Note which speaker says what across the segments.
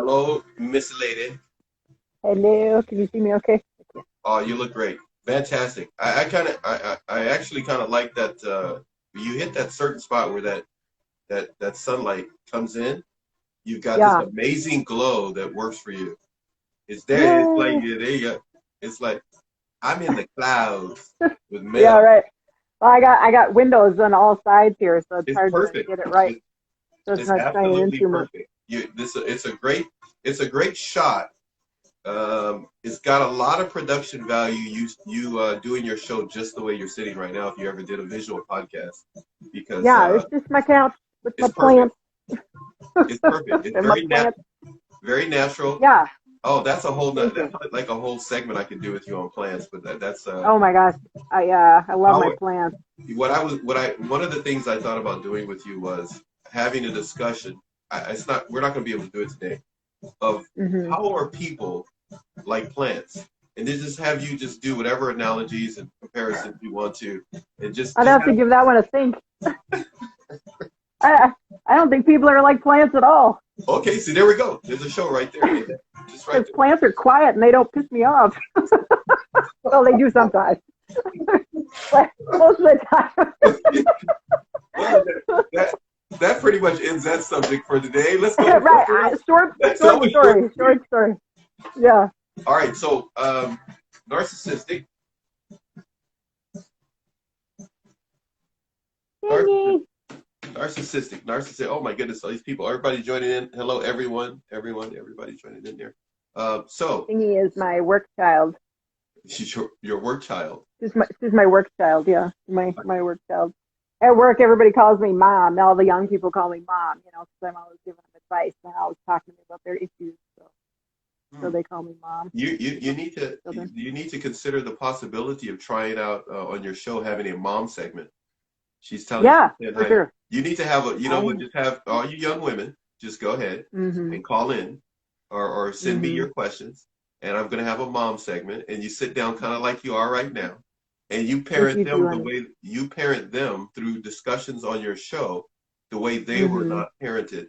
Speaker 1: Hello, Miss Lady.
Speaker 2: Hello, can you see me okay?
Speaker 1: Oh, you look great. Fantastic. I actually kind of like that. You hit that certain spot where that sunlight comes in. You've got this
Speaker 2: Yeah.
Speaker 1: amazing glow that works for you. It's there. It's like
Speaker 2: Yay.
Speaker 1: yeah, there you go. It's like I'm in the clouds with
Speaker 2: Yeah,
Speaker 1: Mel.
Speaker 2: right. Well, I got windows on all sides here, so it's
Speaker 1: It's
Speaker 2: hard to
Speaker 1: perfect.
Speaker 2: get it right. So it's
Speaker 1: It's
Speaker 2: not shining in
Speaker 1: absolutely
Speaker 2: too much.
Speaker 1: perfect. It's a great shot. It's got a lot of production value. You doing your show just the way you're sitting right now. If you ever did a visual podcast, because
Speaker 2: Yeah, it's just my couch with my
Speaker 1: it's perfect.
Speaker 2: plants
Speaker 1: It's perfect. It's
Speaker 2: and my plants.
Speaker 1: very natural.
Speaker 2: Yeah,
Speaker 1: Oh, that's a whole
Speaker 2: thank
Speaker 1: that's
Speaker 2: you.
Speaker 1: like a whole segment I could do with you on plants. But that's
Speaker 2: Oh my gosh, I love my
Speaker 1: how
Speaker 2: plants.
Speaker 1: one of the things I thought about doing with you was having a discussion. It's not we're not going to be able to do it today. Of
Speaker 2: Hmm.
Speaker 1: how are people like plants, and then just have you just do whatever analogies and comparisons you want to, and
Speaker 2: I'd
Speaker 1: just
Speaker 2: have to
Speaker 1: have.
Speaker 2: give that one a think. I I don't think people are like plants at all
Speaker 1: Okay, see there we go. There's a show right there, just right
Speaker 2: because
Speaker 1: there.
Speaker 2: plants are quiet and they don't piss me off. Well, they do sometimes, but most of the time.
Speaker 1: Well, that pretty much ends that subject for today. Let's go.
Speaker 2: Right. Short,
Speaker 1: Let's go
Speaker 2: short
Speaker 1: with
Speaker 2: story. Short story. Yeah.
Speaker 1: All right, so narcissistic.
Speaker 2: Dingy.
Speaker 1: Narcissistic. Oh my goodness, all these people, everybody joining in. Hello, everybody joining in there. So
Speaker 2: Dingy is my work child.
Speaker 1: she's your work child.
Speaker 2: She's my work child. Yeah, my work child. At work, everybody calls me mom. All the young people call me mom. You know, because I'm always giving them advice and always talking to me about their issues. So they call me mom.
Speaker 1: You need to consider the possibility of trying out on your show having a mom segment. She's telling
Speaker 2: Yeah,
Speaker 1: you
Speaker 2: for
Speaker 1: hi.
Speaker 2: sure.
Speaker 1: You need to have a you know what
Speaker 2: I.
Speaker 1: just have all you young women just go ahead
Speaker 2: Mhm.
Speaker 1: and call in or send me
Speaker 2: Mhm.
Speaker 1: your questions, and I'm going to have a mom segment, and you sit down kind of like you are right now, and you
Speaker 2: With
Speaker 1: parent
Speaker 2: you too,
Speaker 1: them the
Speaker 2: honey.
Speaker 1: way you parent them through discussions on your show, the way they were
Speaker 2: Mhm.
Speaker 1: not parented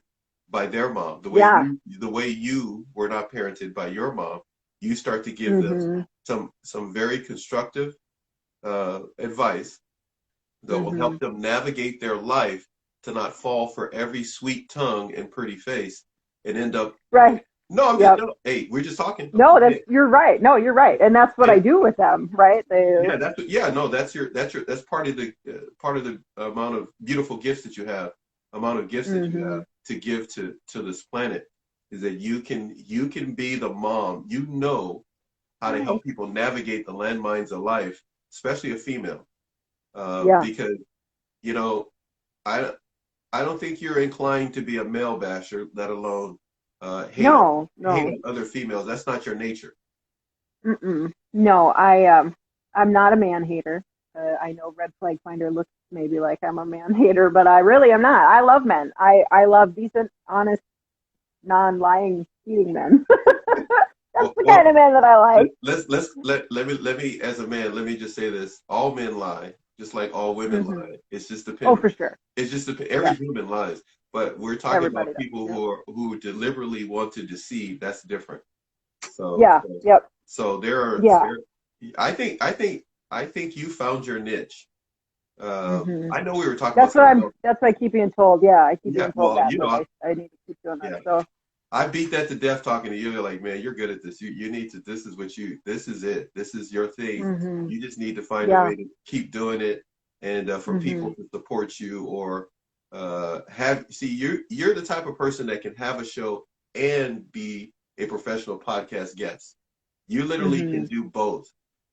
Speaker 1: by their mom,
Speaker 2: Yeah.
Speaker 1: the way you were not parented by your mom. You start to give them
Speaker 2: Mhm.
Speaker 1: some very constructive advice that will help
Speaker 2: Mhm.
Speaker 1: them navigate their life to not fall for every sweet tongue and pretty face and end up.
Speaker 2: Right.
Speaker 1: No, I'm just
Speaker 2: Yep.
Speaker 1: no. Hey, we're just talking.
Speaker 2: No, that's you're right. No, you're right, and that's what I
Speaker 1: And
Speaker 2: do with them. Right. They.
Speaker 1: yeah, yeah. No, that's part of the amount of beautiful gifts that you have, amount of gifts that you have
Speaker 2: Mhm.
Speaker 1: to give to this planet is that you can be the mom. You know how to
Speaker 2: Hi.
Speaker 1: help people navigate the landmines of life, especially a female,
Speaker 2: Yeah.
Speaker 1: because you know I I don't think you're inclined to be a male basher, let alone
Speaker 2: No.
Speaker 1: hate
Speaker 2: No.
Speaker 1: on other females. That's not your nature.
Speaker 2: Mm-mm. No. I'm not a man hater. I know Red Flag Finder looks maybe like I'm a man hater, but I really am not. I love men. I love decent, honest, non-lying, cheating men. That's the kind
Speaker 1: Well,
Speaker 2: of men that I like.
Speaker 1: let me as a man, let me just say this: all men lie, just like all women
Speaker 2: Hmm.
Speaker 1: lie. It's just
Speaker 2: Oh,
Speaker 1: depend.
Speaker 2: for sure.
Speaker 1: It's just every
Speaker 2: Yeah.
Speaker 1: human lies, but we're talking
Speaker 2: Everybody
Speaker 1: about
Speaker 2: does.
Speaker 1: people
Speaker 2: Yep.
Speaker 1: who deliberately want to deceive. That's different. So
Speaker 2: Yeah. Yep.
Speaker 1: there are
Speaker 2: Yeah.
Speaker 1: there. I think you found your niche.
Speaker 2: Hmm.
Speaker 1: I know we were talking about something else.
Speaker 2: That's what I keep being told. Yeah, I keep
Speaker 1: Yeah,
Speaker 2: being told
Speaker 1: well,
Speaker 2: that I need to keep doing that.
Speaker 1: yeah,
Speaker 2: So
Speaker 1: I beat that to death talking to you. You're like, man, you're good at this. You need to. This is it. This is your thing.
Speaker 2: hmm.
Speaker 1: You just need to find a
Speaker 2: Yeah.
Speaker 1: way to keep doing it, and for
Speaker 2: Hmm.
Speaker 1: people to support you or have. See, you're the type of person that can have a show and be a professional podcast guest. You literally can
Speaker 2: Hmm.
Speaker 1: do both.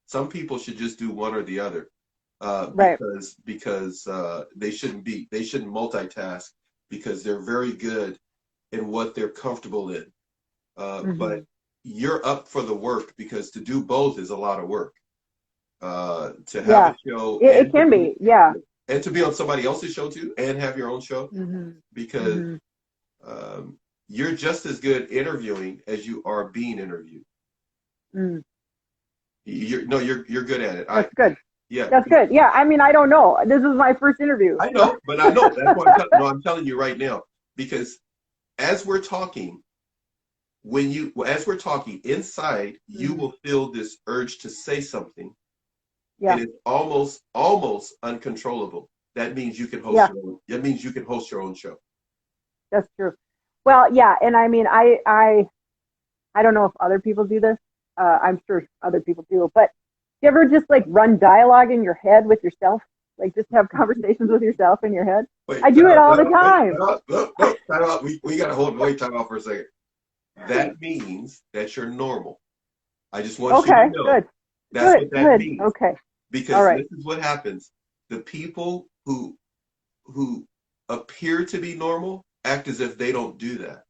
Speaker 1: Some people should just do one or the other,
Speaker 2: Right.
Speaker 1: because they shouldn't multitask because they're very good in what they're comfortable in. But
Speaker 2: Hmm.
Speaker 1: you're up for the work because to do both is a lot of work. To have a
Speaker 2: Yeah.
Speaker 1: show
Speaker 2: It can be. Yeah.
Speaker 1: and to be on somebody else's show too and have your own show
Speaker 2: Hmm.
Speaker 1: because
Speaker 2: Hmm.
Speaker 1: you're just as good interviewing as you are being interviewed.
Speaker 2: Mm.
Speaker 1: You're good at it.
Speaker 2: That's good.
Speaker 1: Yeah,
Speaker 2: That's good. Yeah. I mean, I don't know. This is my first interview.
Speaker 1: I know, but I know that's what I'm telling you right now because as we're talking, as we're talking inside, you will feel this urge to say something.
Speaker 2: Yeah.
Speaker 1: And it's almost uncontrollable. That means you can host your own. That means you can host your own show.
Speaker 2: That's true. Well, yeah, and I mean, I don't know if other people do this. I'm sure other people do, but do you ever just like run dialogue in your head with yourself? Like just have conversations with yourself in your head?
Speaker 1: Wait,
Speaker 2: I do it all the time.
Speaker 1: Time out. We got to wait time out for a second. That means that you're normal. I just want you to know.
Speaker 2: Good.
Speaker 1: That's what that means.
Speaker 2: Okay.
Speaker 1: Because this is what happens. The people who appear to be normal act as if they don't do that.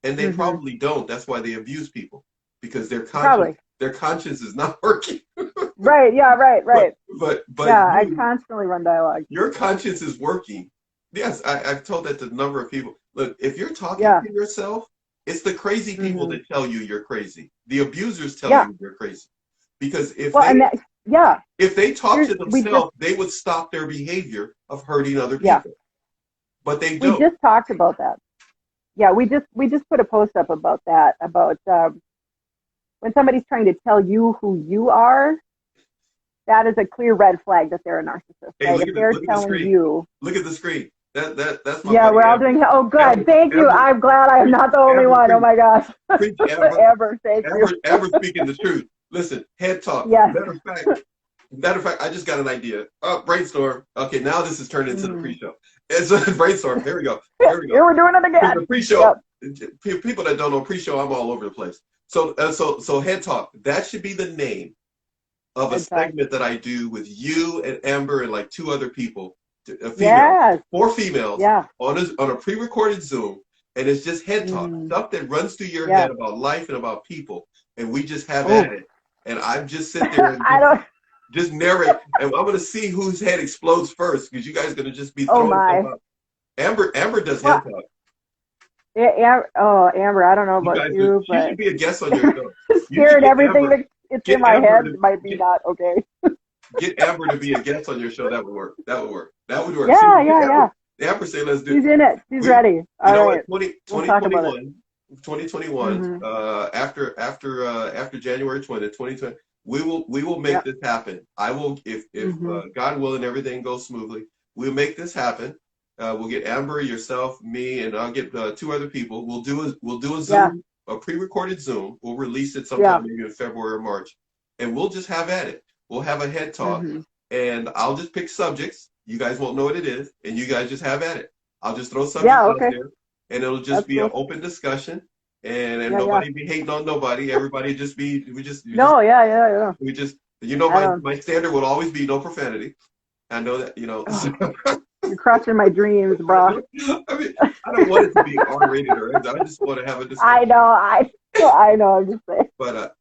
Speaker 1: And they probably don't. That's why they abuse people. Because their conscience is not working.
Speaker 2: Right, yeah, right.
Speaker 1: But
Speaker 2: yeah, I constantly run dialogue.
Speaker 1: Your conscience is working. Yes, I've told that to a number of people. Look, if you're talking to yourself, it's the crazy people that tell you you're crazy. The abusers tell you you're crazy. Because if they talk to themselves, they would stop their behavior of hurting other people. But they don't.
Speaker 2: We just talked about that. Yeah, we just put a post up about that, about when somebody's trying to tell you who you are, that is a clear red flag that they're a narcissist.
Speaker 1: Hey,
Speaker 2: right? If they're telling you.
Speaker 1: Look at the screen. That's my
Speaker 2: we're all doing. Oh, good. Thank you. I'm glad I'm not the only one. Oh my gosh. Thank you.
Speaker 1: Amber speaking the truth. Listen, head talk.
Speaker 2: Yes.
Speaker 1: Matter of fact, I just got an idea. Brainstorm. Okay, now this is turned into the pre-show. It's a brainstorm. Here we go.
Speaker 2: Here we're doing it again.
Speaker 1: The pre-show. Yep. People that don't know pre-show, I'm all over the place. So head talk. That should be the name of a segment that I do with you and Amber and like 2 other people, females, 4 females, on a pre-recorded Zoom, and it's just head talk, stuff that runs through your head about life and about people, and we just have at it. And I'm just sitting there and just narrate, and I'm gonna see whose head explodes first, because you guys are gonna just be throwing stuff up. Amber does head talk.
Speaker 2: Amber, I don't know about you, but
Speaker 1: she should be a guest on your show.
Speaker 2: Scared everything that's in my head might be not okay.
Speaker 1: Get Amber to be a guest on your show. That would work.
Speaker 2: Yeah.
Speaker 1: Amber say, let's do it.
Speaker 2: She's in it. She's ready. All right.
Speaker 1: 2021, after January 20th, 2020, we will make this happen. I will, if God willing, everything goes smoothly, we'll make this happen. We'll get Amber, yourself, me, and I'll get 2 other people. We'll do a Zoom, a pre-recorded Zoom. We'll release it sometime maybe in February or March, and we'll just have at it. We'll have a head talk, and I'll just pick subjects. You guys won't know what it is, and you guys just have at it. I'll just throw subjects out there, and it'll just be an open discussion, and nobody be hating on nobody. Everybody just be We just my standard will always be no profanity. I know that
Speaker 2: You're crushing my dreams, bro.
Speaker 1: I mean, I don't want it to be R-rated or anything. I just want to have a discussion.
Speaker 2: I know. I'm just saying.
Speaker 1: But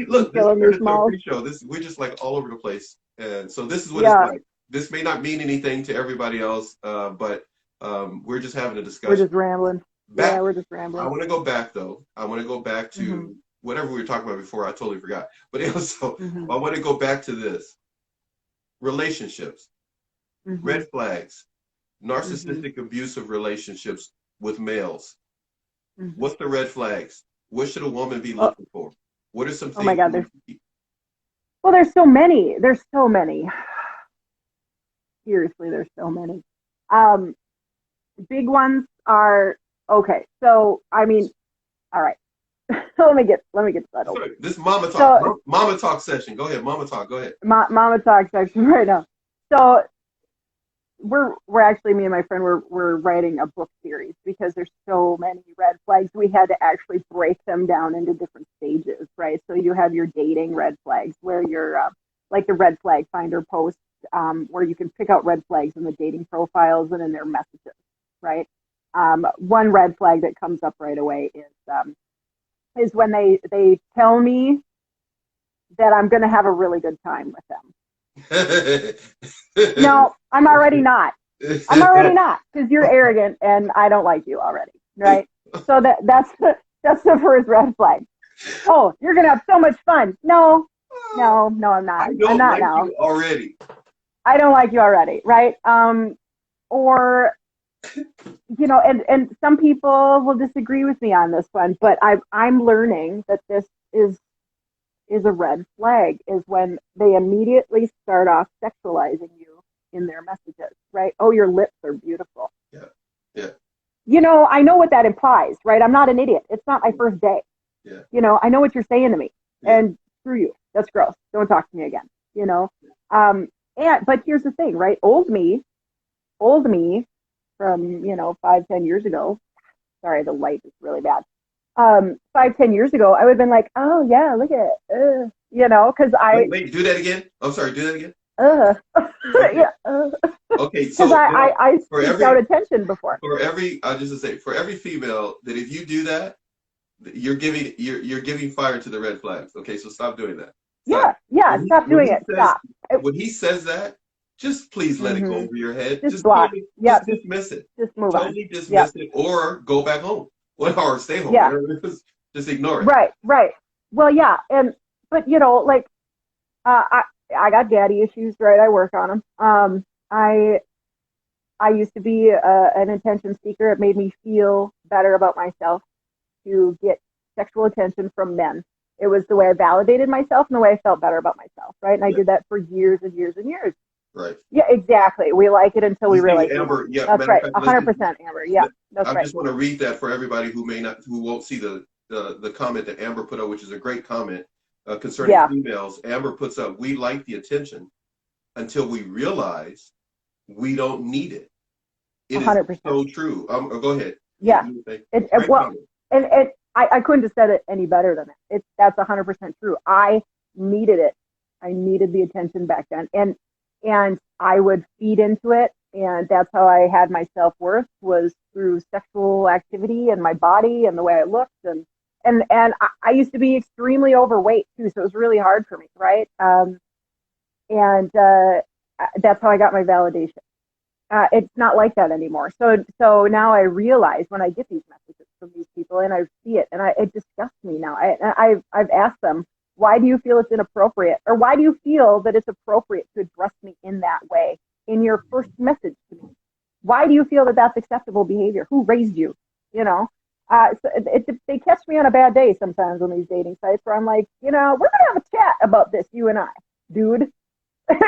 Speaker 1: look, this is a pre-show. We're just like all over the place, and so this is what it's like. This may not mean anything to everybody else, but we're just having a discussion.
Speaker 2: We're just rambling. We're just rambling.
Speaker 1: I want to go back though. I want to go back to whatever we were talking about before. I totally forgot. But also, I want to go back to this. Relationships. Red flags, narcissistic abusive relationships with males. What's the red flags? What should a woman be looking for? What are some things? Oh my God,
Speaker 2: there's so many. Seriously, there's so many. Big ones are so I mean, all right. let me get settled.
Speaker 1: Sorry, this mama talk, mama talk session. Go ahead, mama talk. Go ahead.
Speaker 2: Mama talk section right now. So we're actually, me and my friend, we're writing a book series because there's so many red flags. We had to actually break them down into different stages, right? So you have your dating red flags, where you're like the red flag finder posts, where you can pick out red flags in the dating profiles and in their messages, right? One red flag that comes up right away is when they tell me that I'm going to have a really good time with them. No, I'm already not because you're arrogant and I don't like you already, right? So that's the first red flag. Oh, you're gonna have so much fun. No, I'm not. I'm not like now.
Speaker 1: You already.
Speaker 2: I don't like you already, right? Or you know, and some people will disagree with me on this one, but I'm learning that this is a red flag, is when they immediately start off sexualizing you in their messages, right? Oh, your lips are beautiful.
Speaker 1: Yeah. Yeah.
Speaker 2: You know, I know what that implies, right? I'm not an idiot. It's not my first day.
Speaker 1: Yeah.
Speaker 2: You know, I know what you're saying to me.
Speaker 1: Yeah.
Speaker 2: And screw you. That's gross. Don't talk to me again. You know? But here's the thing, right? Old me from, 5, 10 years ago. Sorry, the light is really bad. 5, 10 years ago, I would have been like, oh yeah, look at it. Because
Speaker 1: Wait, do that again. I'm sorry, do that again. Okay.
Speaker 2: Yeah.
Speaker 1: Okay, so
Speaker 2: Because I
Speaker 1: for
Speaker 2: seeked
Speaker 1: every
Speaker 2: out attention before.
Speaker 1: I'll just say for every female that if you do that, you're giving fire to the red flags. Okay, so stop doing that. Stop.
Speaker 2: Yeah, stop doing it. Stop.
Speaker 1: When he says that, just please let it go over your head.
Speaker 2: Just block.
Speaker 1: Just dismiss it.
Speaker 2: Just move on.
Speaker 1: Totally dismiss it, or go back home. Or stay home.
Speaker 2: Yeah.
Speaker 1: Just ignore it.
Speaker 2: Right. Well, yeah, but like, I got daddy issues, right? I work on them. I used to be an attention seeker. It made me feel better about myself to get sexual attention from men. It was the way I validated myself and the way I felt better about myself, right? And I did that for years and years and years.
Speaker 1: Right.
Speaker 2: Yeah, exactly. We like it until we realize.
Speaker 1: Amber, yeah,
Speaker 2: that's right. 100%, Amber. Yeah, that's right.
Speaker 1: I just want to read that for everybody who won't see the comment that Amber put up, which is a great comment concerning females. Amber puts up, we like the attention until we realize we don't need it. It 100%. Is so true. Go ahead.
Speaker 2: Yeah. I couldn't have said it any better than that. That's 100% true. I needed it. I needed the attention back then, and I would feed into it, and that's how I had my self-worth, was through sexual activity and my body and the way I looked, and I used to be extremely overweight too, so it was really hard for me, right? And that's how I got my validation. It's not like that anymore. So now I realize when I get these messages from these people and I see it, and it disgusts me now. I've asked them, why do you feel it's inappropriate? Or why do you feel that it's appropriate to address me in that way in your first message to me? Why do you feel that that's acceptable behavior? Who raised you? So they catch me on a bad day sometimes on these dating sites where I'm like, we're going to have a chat about this, you and I, dude. And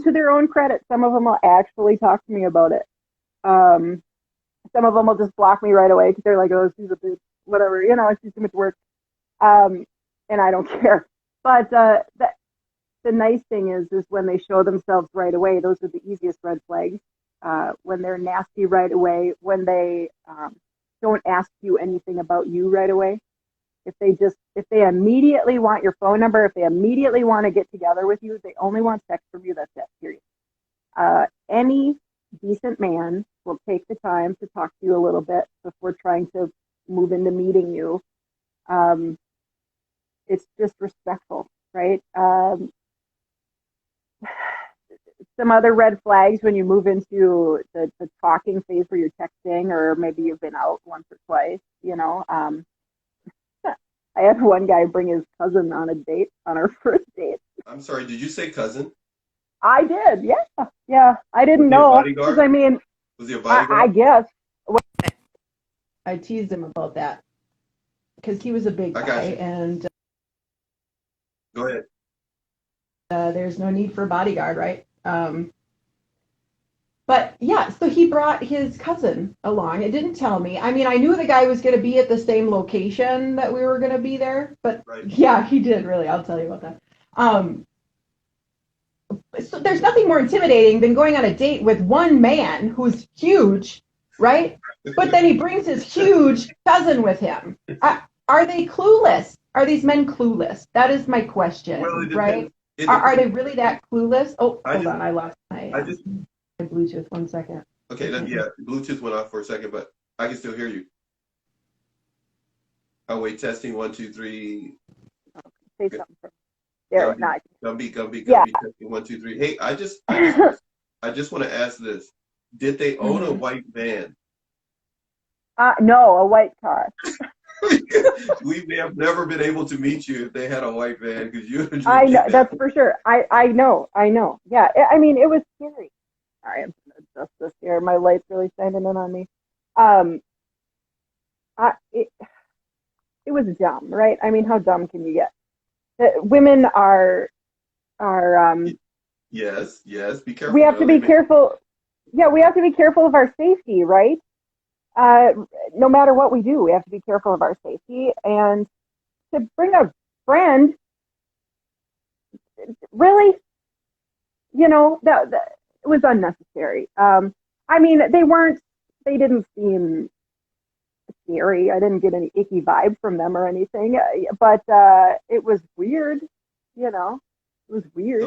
Speaker 2: to their own credit, some of them will actually talk to me about it. Some of them will just block me right away because they're like, oh, she's a bitch, whatever, she's too much work. And I don't care. But the nice thing is when they show themselves right away, those are the easiest red flags. When they're nasty right away, when they don't ask you anything about you right away. If they immediately want your phone number, if they immediately want to get together with you, they only want sex from you, that's it, period. Any decent man will take the time to talk to you a little bit before trying to move into meeting you. It's just respectful, right? Some other red flags when you move into the talking phase where you're texting, or maybe you've been out once or twice, I had one guy bring his cousin on a date, on our first date.
Speaker 1: I'm sorry, did you say cousin?
Speaker 2: I did, yeah. Yeah, I didn't know. Because
Speaker 1: was he a bodyguard?
Speaker 2: I guess.
Speaker 3: I teased him about that because he was a big guy, and
Speaker 1: go ahead.
Speaker 3: There's no need for a bodyguard, right? But yeah, so he brought his cousin along. It didn't tell me. I mean, I knew the guy was going to be at the same location that we were going to be there, but yeah, he did really. I'll tell you about that. So there's nothing more intimidating than going on a date with one man who's huge, right? But then he brings his huge cousin with him. Are they clueless? Are these men clueless? That is my question, right? Are they really that clueless? Oh, hold on, I lost my Bluetooth. 1 second.
Speaker 1: Okay, yeah, Bluetooth went off for a second, but I can still hear you. Oh wait, testing 1, 2, 3.
Speaker 2: Say something. There,
Speaker 1: Gumby, testing 1, 2, 3. Hey, I just want to ask this: did they own a white van?
Speaker 2: No, a white car.
Speaker 1: We may have never been able to meet you if they had a white van, because you.
Speaker 2: I know, that's for sure. I know. Yeah, I mean, it was scary. Sorry, I'm process this here. My light's really shining in on me. Um, it was dumb, right? I mean, how dumb can you get? Women are
Speaker 1: Yes, yes. Be careful.
Speaker 2: we have to be careful. Yeah, we have to be careful of our safety, right? Uh, no matter what we do, we have to be careful of our safety. And to bring a friend, really, that it was unnecessary. I mean, they didn't seem scary. I didn't get any icky vibe from them or anything, but it was weird, it was weird.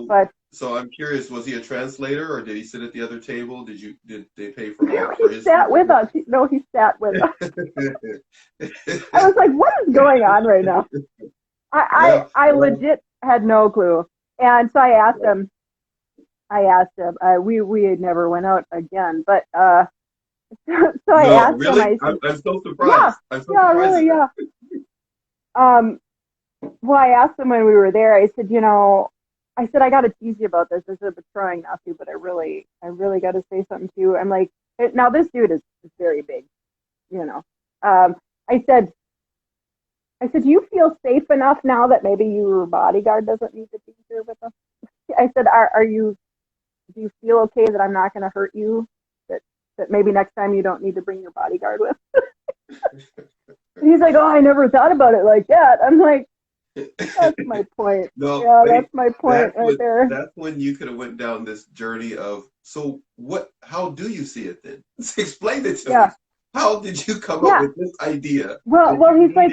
Speaker 2: But
Speaker 1: So I'm curious, was he a translator or did he sit at the other table? Did they pay for all for
Speaker 2: he
Speaker 1: his
Speaker 2: sat with us. No, he sat with us. I was like, what is going on right now? I legit had no clue. And so I asked him, we had never went out again, but so I asked
Speaker 1: really?
Speaker 2: him, I said,
Speaker 1: I'm so surprised. I'm so
Speaker 2: yeah,
Speaker 1: surprised
Speaker 2: really, yeah. Well, I asked him when we were there, I said, I got to tease you about this. I said, but trying not to, but I really got to say something to you. I'm like, now this dude is very big, I said, do you feel safe enough now that maybe your bodyguard doesn't need to be here with us? I said, do you feel okay that I'm not going to hurt you? That maybe next time you don't need to bring your bodyguard with? He's like, oh, I never thought about it like that. I'm like, that's my point.
Speaker 1: No,
Speaker 2: yeah, that's my point there.
Speaker 1: That's when you could have went down this journey of, so how do you see it then? Explain it to me. How did you come up with this idea?
Speaker 2: Well, he's like,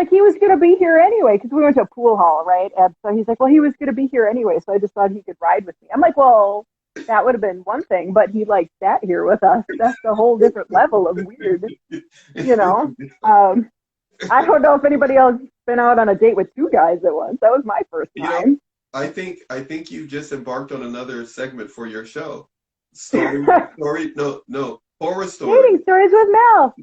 Speaker 2: he was going to be here anyway, because we went to a pool hall, right? And so he's like, well, he was going to be here anyway, so I just thought he could ride with me. I'm like, well, that would have been one thing, but he sat here with us. That's a whole different level of weird, I don't know if anybody else been out on a date with two guys at once. That was my first time.
Speaker 1: I think you just embarked on another segment for your show. Horror stories.
Speaker 2: Dating stories with Mel.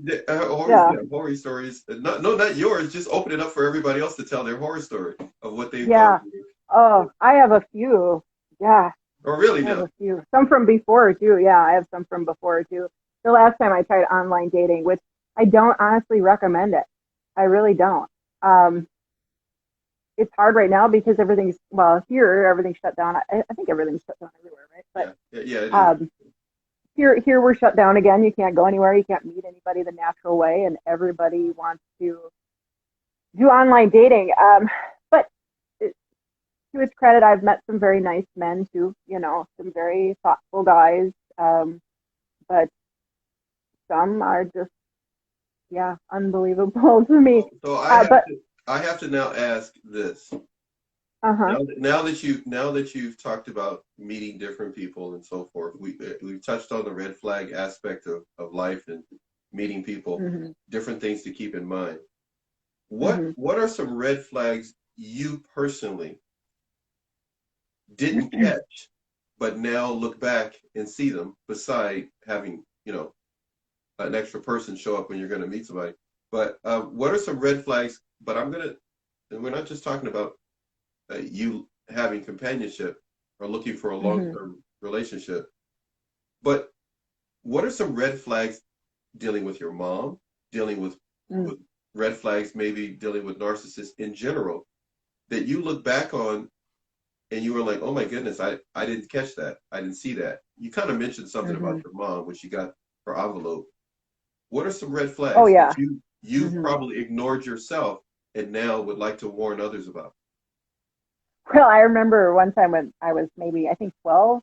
Speaker 1: Horror stories. Not yours. Just open it up for everybody else to tell their horror story of what they've
Speaker 2: done. Oh, I have a few. Yeah.
Speaker 1: Oh, really?
Speaker 2: I have a few. Some from before too. Yeah, I have some from before too. The last time I tried online dating, which I don't honestly recommend it. I really don't. It's hard right now because everything's shut down. I think everything's shut down everywhere, right? But here we're shut down again. You can't go anywhere. You can't meet anybody the natural way, and everybody wants to do online dating. But to its credit, I've met some very nice men too. Some very thoughtful guys. But some are just unbelievable to me.
Speaker 1: So I have to now ask this. Now that you've talked about meeting different people and so forth, we've touched on the red flag aspect of life and meeting people, different things to keep in mind. What are some red flags you personally didn't catch, but now look back and see them beside having, an extra person show up when you're going to meet somebody? But what are some red flags? But we're not just talking about you having companionship or looking for a long-term relationship, but what are some red flags dealing with your mom, dealing with red flags, maybe dealing with narcissists in general, that you look back on and you were like, oh my goodness, I didn't catch that. I didn't see that. You kind of mentioned something about your mom when she got her envelope. What are some red flags that you probably ignored yourself and now would like to warn others about?
Speaker 2: Well, I remember one time when I was maybe, I think 12,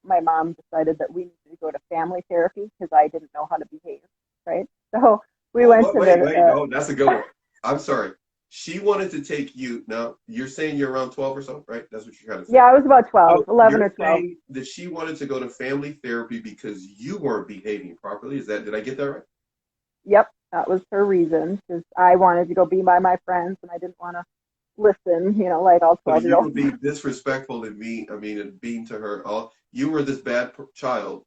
Speaker 2: my mom decided that we needed to go to family therapy because I didn't know how to behave, right? So we went to
Speaker 1: no, that's a good one. I'm sorry. She wanted to take you. Now, you're saying you're around 12 or so, right? That's what you're trying to say.
Speaker 2: Yeah, I was about 12, 11 or 12.
Speaker 1: That she wanted to go to family therapy because you weren't behaving properly. Did I get that right?
Speaker 2: Yep, that was her reason, because I wanted to go be by my friends and I didn't want to listen, like all 12-year-olds.
Speaker 1: You were being disrespectful and being to her. You were this bad child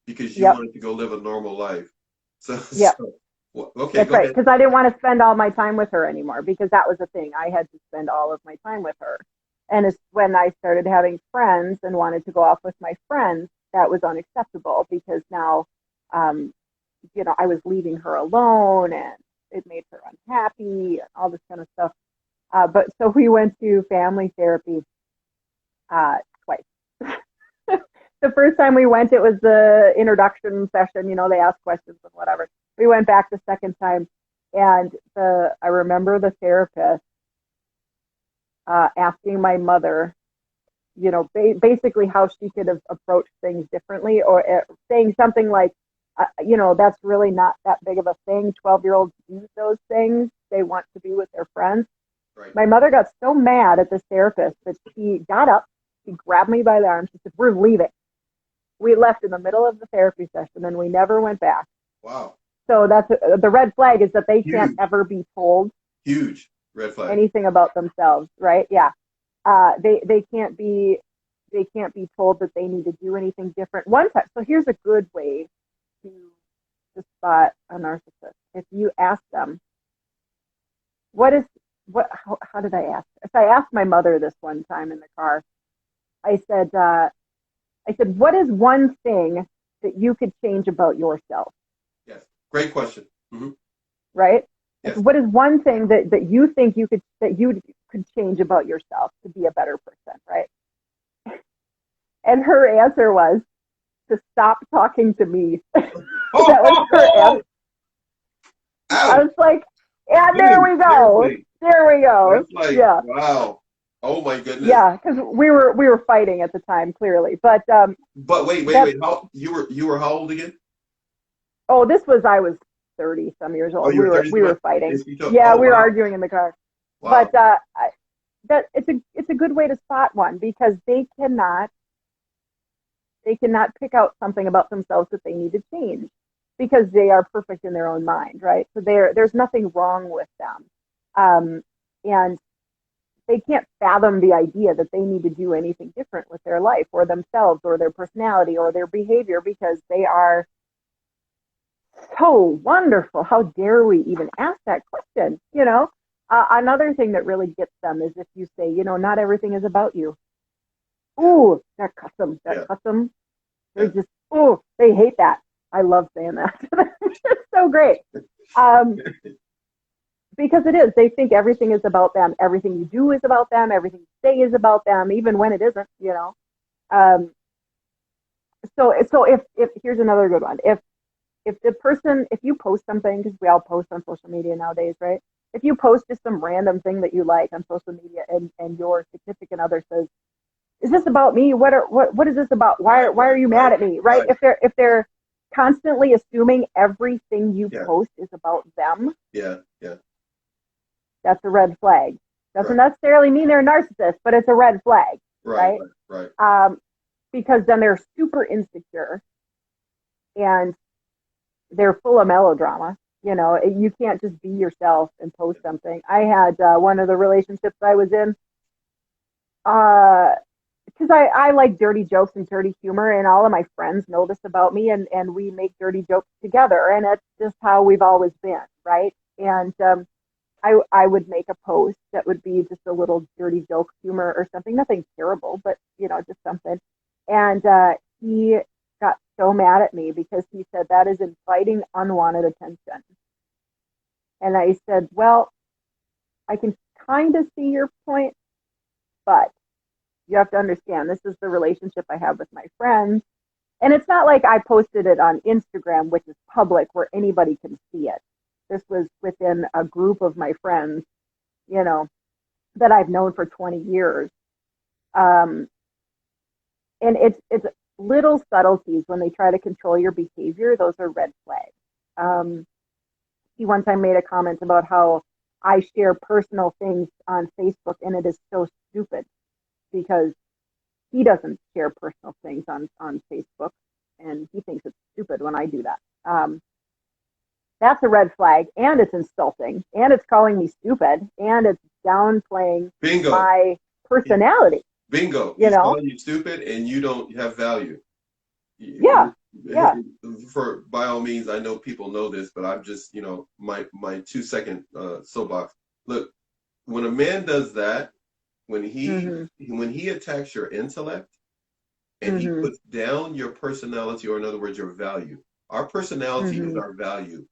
Speaker 1: because you wanted to go live a normal life. Okay,
Speaker 2: that's right, because I didn't want to spend all my time with her anymore, because that was the thing. I had to spend all of my time with her. And it's when I started having friends and wanted to go off with my friends, that was unacceptable because now, I was leaving her alone and it made her unhappy and all this kind of stuff. But so we went to family therapy twice. The first time we went, it was the introduction session. They asked questions and whatever. We went back the second time, and I remember the therapist asking my mother, basically how she could have approached things differently, or saying something like, that's really not that big of a thing. 12-year-olds do those things. They want to be with their friends.
Speaker 1: Right.
Speaker 2: My mother got so mad at this therapist that she got up, she grabbed me by the arm, she said, "We're leaving." We left in the middle of the therapy session and we never went back.
Speaker 1: Wow.
Speaker 2: So that's the red flag, is that they
Speaker 1: Huge.
Speaker 2: can't ever be told
Speaker 1: Huge red flag.
Speaker 2: anything about themselves, right? Yeah. They can't be told that they need to do anything different. One time, so here's a good way to spot a narcissist. If you ask them, how did I ask? If I asked my mother this one time in the car, I said, what is one thing that you could change about yourself?
Speaker 1: Yes. Great question. Mm-hmm.
Speaker 2: Right?
Speaker 1: Yes.
Speaker 2: What is one thing that you think you could change about yourself to be a better person, right? And her answer was to stop talking to me. That was her answer. I was like, yeah, there we go.
Speaker 1: Seriously.
Speaker 2: There we go.
Speaker 1: That's like,
Speaker 2: yeah.
Speaker 1: Wow. Oh my goodness.
Speaker 2: Yeah, because we were fighting at the time, clearly. But
Speaker 1: wait. How you were how old again?
Speaker 2: Oh, I was 30 some years old.
Speaker 1: Oh, you were
Speaker 2: we were fighting.
Speaker 1: Yeah,
Speaker 2: we were arguing in the car.
Speaker 1: Wow.
Speaker 2: But it's a good way to spot one, because they cannot pick out something about themselves that they need to change, because they are perfect in their own mind, right? So there's nothing wrong with them. And they can't fathom the idea that they need to do anything different with their life or themselves or their personality or their behavior, because they are so wonderful. How dare we even ask that question? Another thing that really gets them is if you say, not everything is about you. Ooh, that cuts them. They're just, they hate that. I love saying that. It's so great. Because it is. They think everything is about them. Everything you do is about them. Everything you say is about them, even when it isn't, So if here's another good one. If you post something, because we all post on social media nowadays, right? If you post just some random thing that you like on social media, and your significant other says, "Is this about me? What is this about? Why are you mad at me?" Right? If they're constantly assuming everything you post is about them, that's a red flag. Doesn't necessarily mean they're a narcissist, but it's a red flag, right? Because then they're super insecure and they're full of melodrama. You can't just be yourself and post something. I had one of the relationships I was in, because I like dirty jokes and dirty humor, and all of my friends know this about me, and we make dirty jokes together, and that's just how we've always been, right? And I would make a post that would be just a little dirty joke humor or something, nothing terrible, but just something. And he got so mad at me because he said that is inviting unwanted attention. And I said, well, I can kind of see your point, but you have to understand, this is the relationship I have with my friends. And it's not like I posted it on Instagram, which is public, where anybody can see it. This was within a group of my friends, that I've known for 20 years. And it's little subtleties when they try to control your behavior. Those are red flags. He one time made a comment about how I share personal things on Facebook, and it is so stupid because he doesn't share personal things on Facebook, and he thinks it's stupid when I do that. That's a red flag, and it's insulting, and it's calling me stupid, and it's downplaying my personality.
Speaker 1: Bingo. He's calling you stupid, and you don't have value.
Speaker 2: Yeah.
Speaker 1: By all means, I know people know this, but I'm just, my 2-second soapbox. Look, when a man does that, when he attacks your intellect, and he puts down your personality, or in other words, your value. Our personality is our value.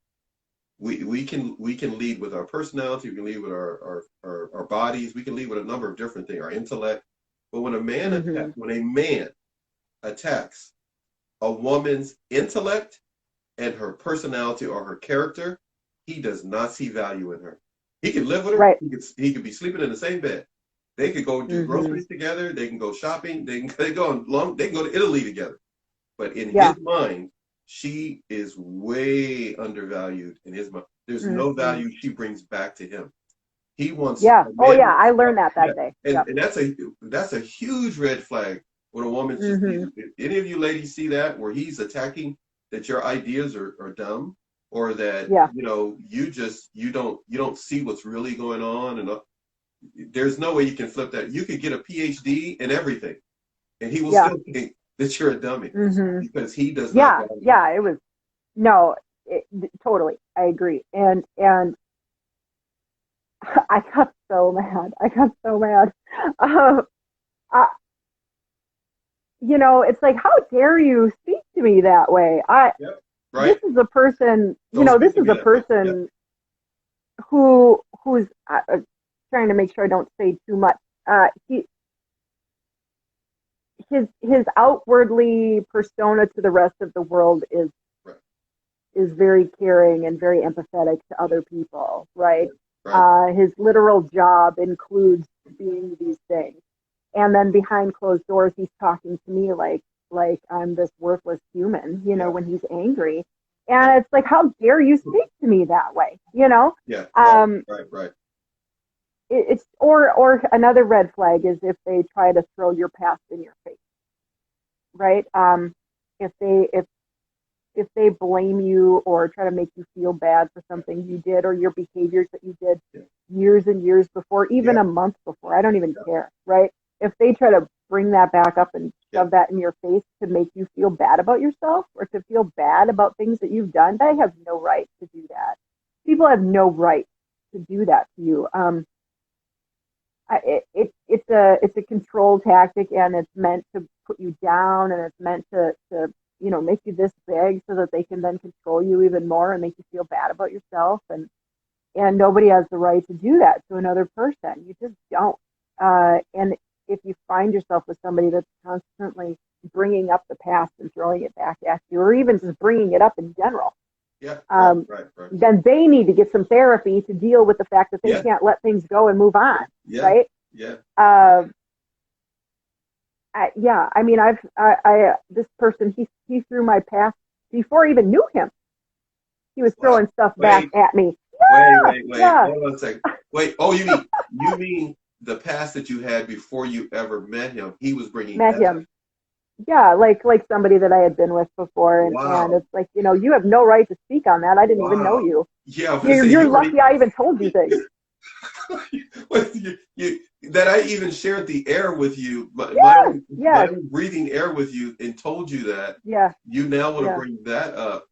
Speaker 1: We can lead with our personality. We can lead with our bodies. We can lead with a number of different things. Our intellect. But when a man attacks a woman's intellect and her personality or her character, he does not see value in her. He can live with her. Right. He could be sleeping in the same bed. They could go do groceries together. They can go shopping. They can go to Italy together. But in his mind, she is way undervalued in his mind. There's no value she brings back to him. He wants.
Speaker 2: Yeah. Oh yeah, I learned that day.
Speaker 1: And that's a huge red flag when a woman. If any of you ladies see that, where he's attacking that your ideas are dumb, or that you don't see what's really going on, and there's no way you can flip that. You could get a PhD in everything, and he will still think that you're a dummy because he does not.
Speaker 2: Yeah, it was totally. I agree, and I got so mad. It's like, how dare you speak to me that way? This is a person, who's trying to make sure I don't say too much. His outwardly persona to the rest of the world is very caring and very empathetic to other people, right? His literal job includes being these things. And then behind closed doors, he's talking to me like I'm this worthless human, when he's angry. And it's like, how dare you speak to me that way,
Speaker 1: Right.
Speaker 2: It's or another red flag is if they try to throw your past in your face, right? If they blame you or try to make you feel bad for something you did or your behaviors that you did years and years before, even a month before, I don't even care, right? If they try to bring that back up and shove that in your face to make you feel bad about yourself or to feel bad about things that you've done, they have no right to do that. People have no right to do that to you. It's a control tactic, and it's meant to put you down, and it's meant to make you this big so that they can then control you even more and make you feel bad about yourself. And nobody has the right to do that to another person. You just don't. And if you find yourself with somebody that's constantly bringing up the past and throwing it back at you, or even just bringing it up in general, then they need to get some therapy to deal with the fact that they can't let things go and move on, right? I mean, this person, he threw my past before I even knew him. He was throwing stuff back at me.
Speaker 1: Wait. Hold on a second. Wait. Oh, you mean the past that you had before you ever met him? He was bringing that up.
Speaker 2: Yeah, like somebody that I had been with before, and it's like, you have no right to speak on that. I didn't even know you.
Speaker 1: Yeah,
Speaker 2: you're lucky I even told you things.
Speaker 1: That I even shared the air with you, my breathing air with you, and told you that. Yeah. You now want to bring that up.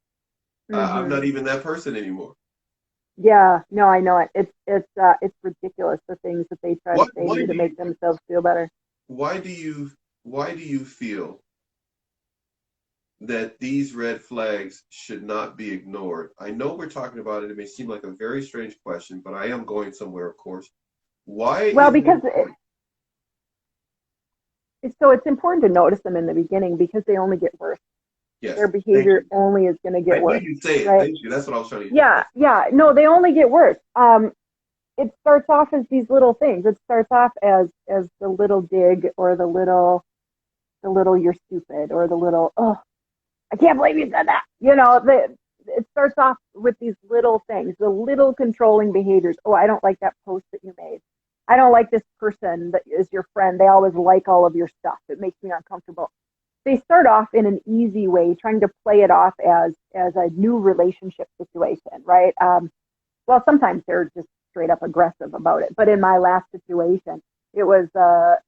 Speaker 1: I'm not even that person anymore.
Speaker 2: Yeah, no, I know it. It's ridiculous, the things that they try to say to make themselves feel better.
Speaker 1: Why do you feel that these red flags should not be ignored? I know we're talking about it. It may seem like a very strange question, but I am going somewhere, of course. Why?
Speaker 2: Well, because it's important to notice them in the beginning because they only get worse.
Speaker 1: Yes.
Speaker 2: Their behavior only is going to get worse.
Speaker 1: You say it.
Speaker 2: Right?
Speaker 1: Thank you. That's what I was trying to.
Speaker 2: Yeah. No, they only get worse. It starts off as these little things. It starts off as the little dig, or the little you're stupid, or the little, oh, I can't believe you said that. It starts off with these little things, the little controlling behaviors. Oh, I don't like that post that you made. I don't like this person that is your friend. They always like all of your stuff. It makes me uncomfortable. They start off in an easy way, trying to play it off as a new relationship situation, right? Well, sometimes they're just straight up aggressive about it. But in my last situation, it was the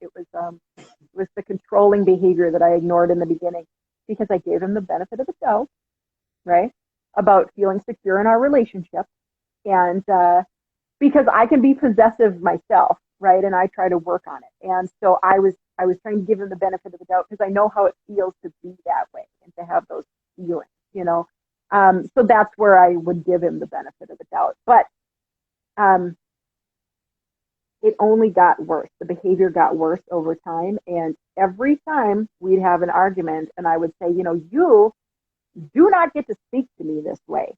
Speaker 2: controlling behavior that I ignored in the beginning because I gave him the benefit of the doubt, right? About feeling secure in our relationship, and because I can be possessive myself, right? And I try to work on it, and so I was I was trying to give him the benefit of the doubt because I know how it feels to be that way and to have those feelings, you know. So that's where I would give him the benefit of the doubt. But it only got worse. The behavior got worse over time. And every time we'd have an argument and I would say, you know, you do not get to speak to me this way.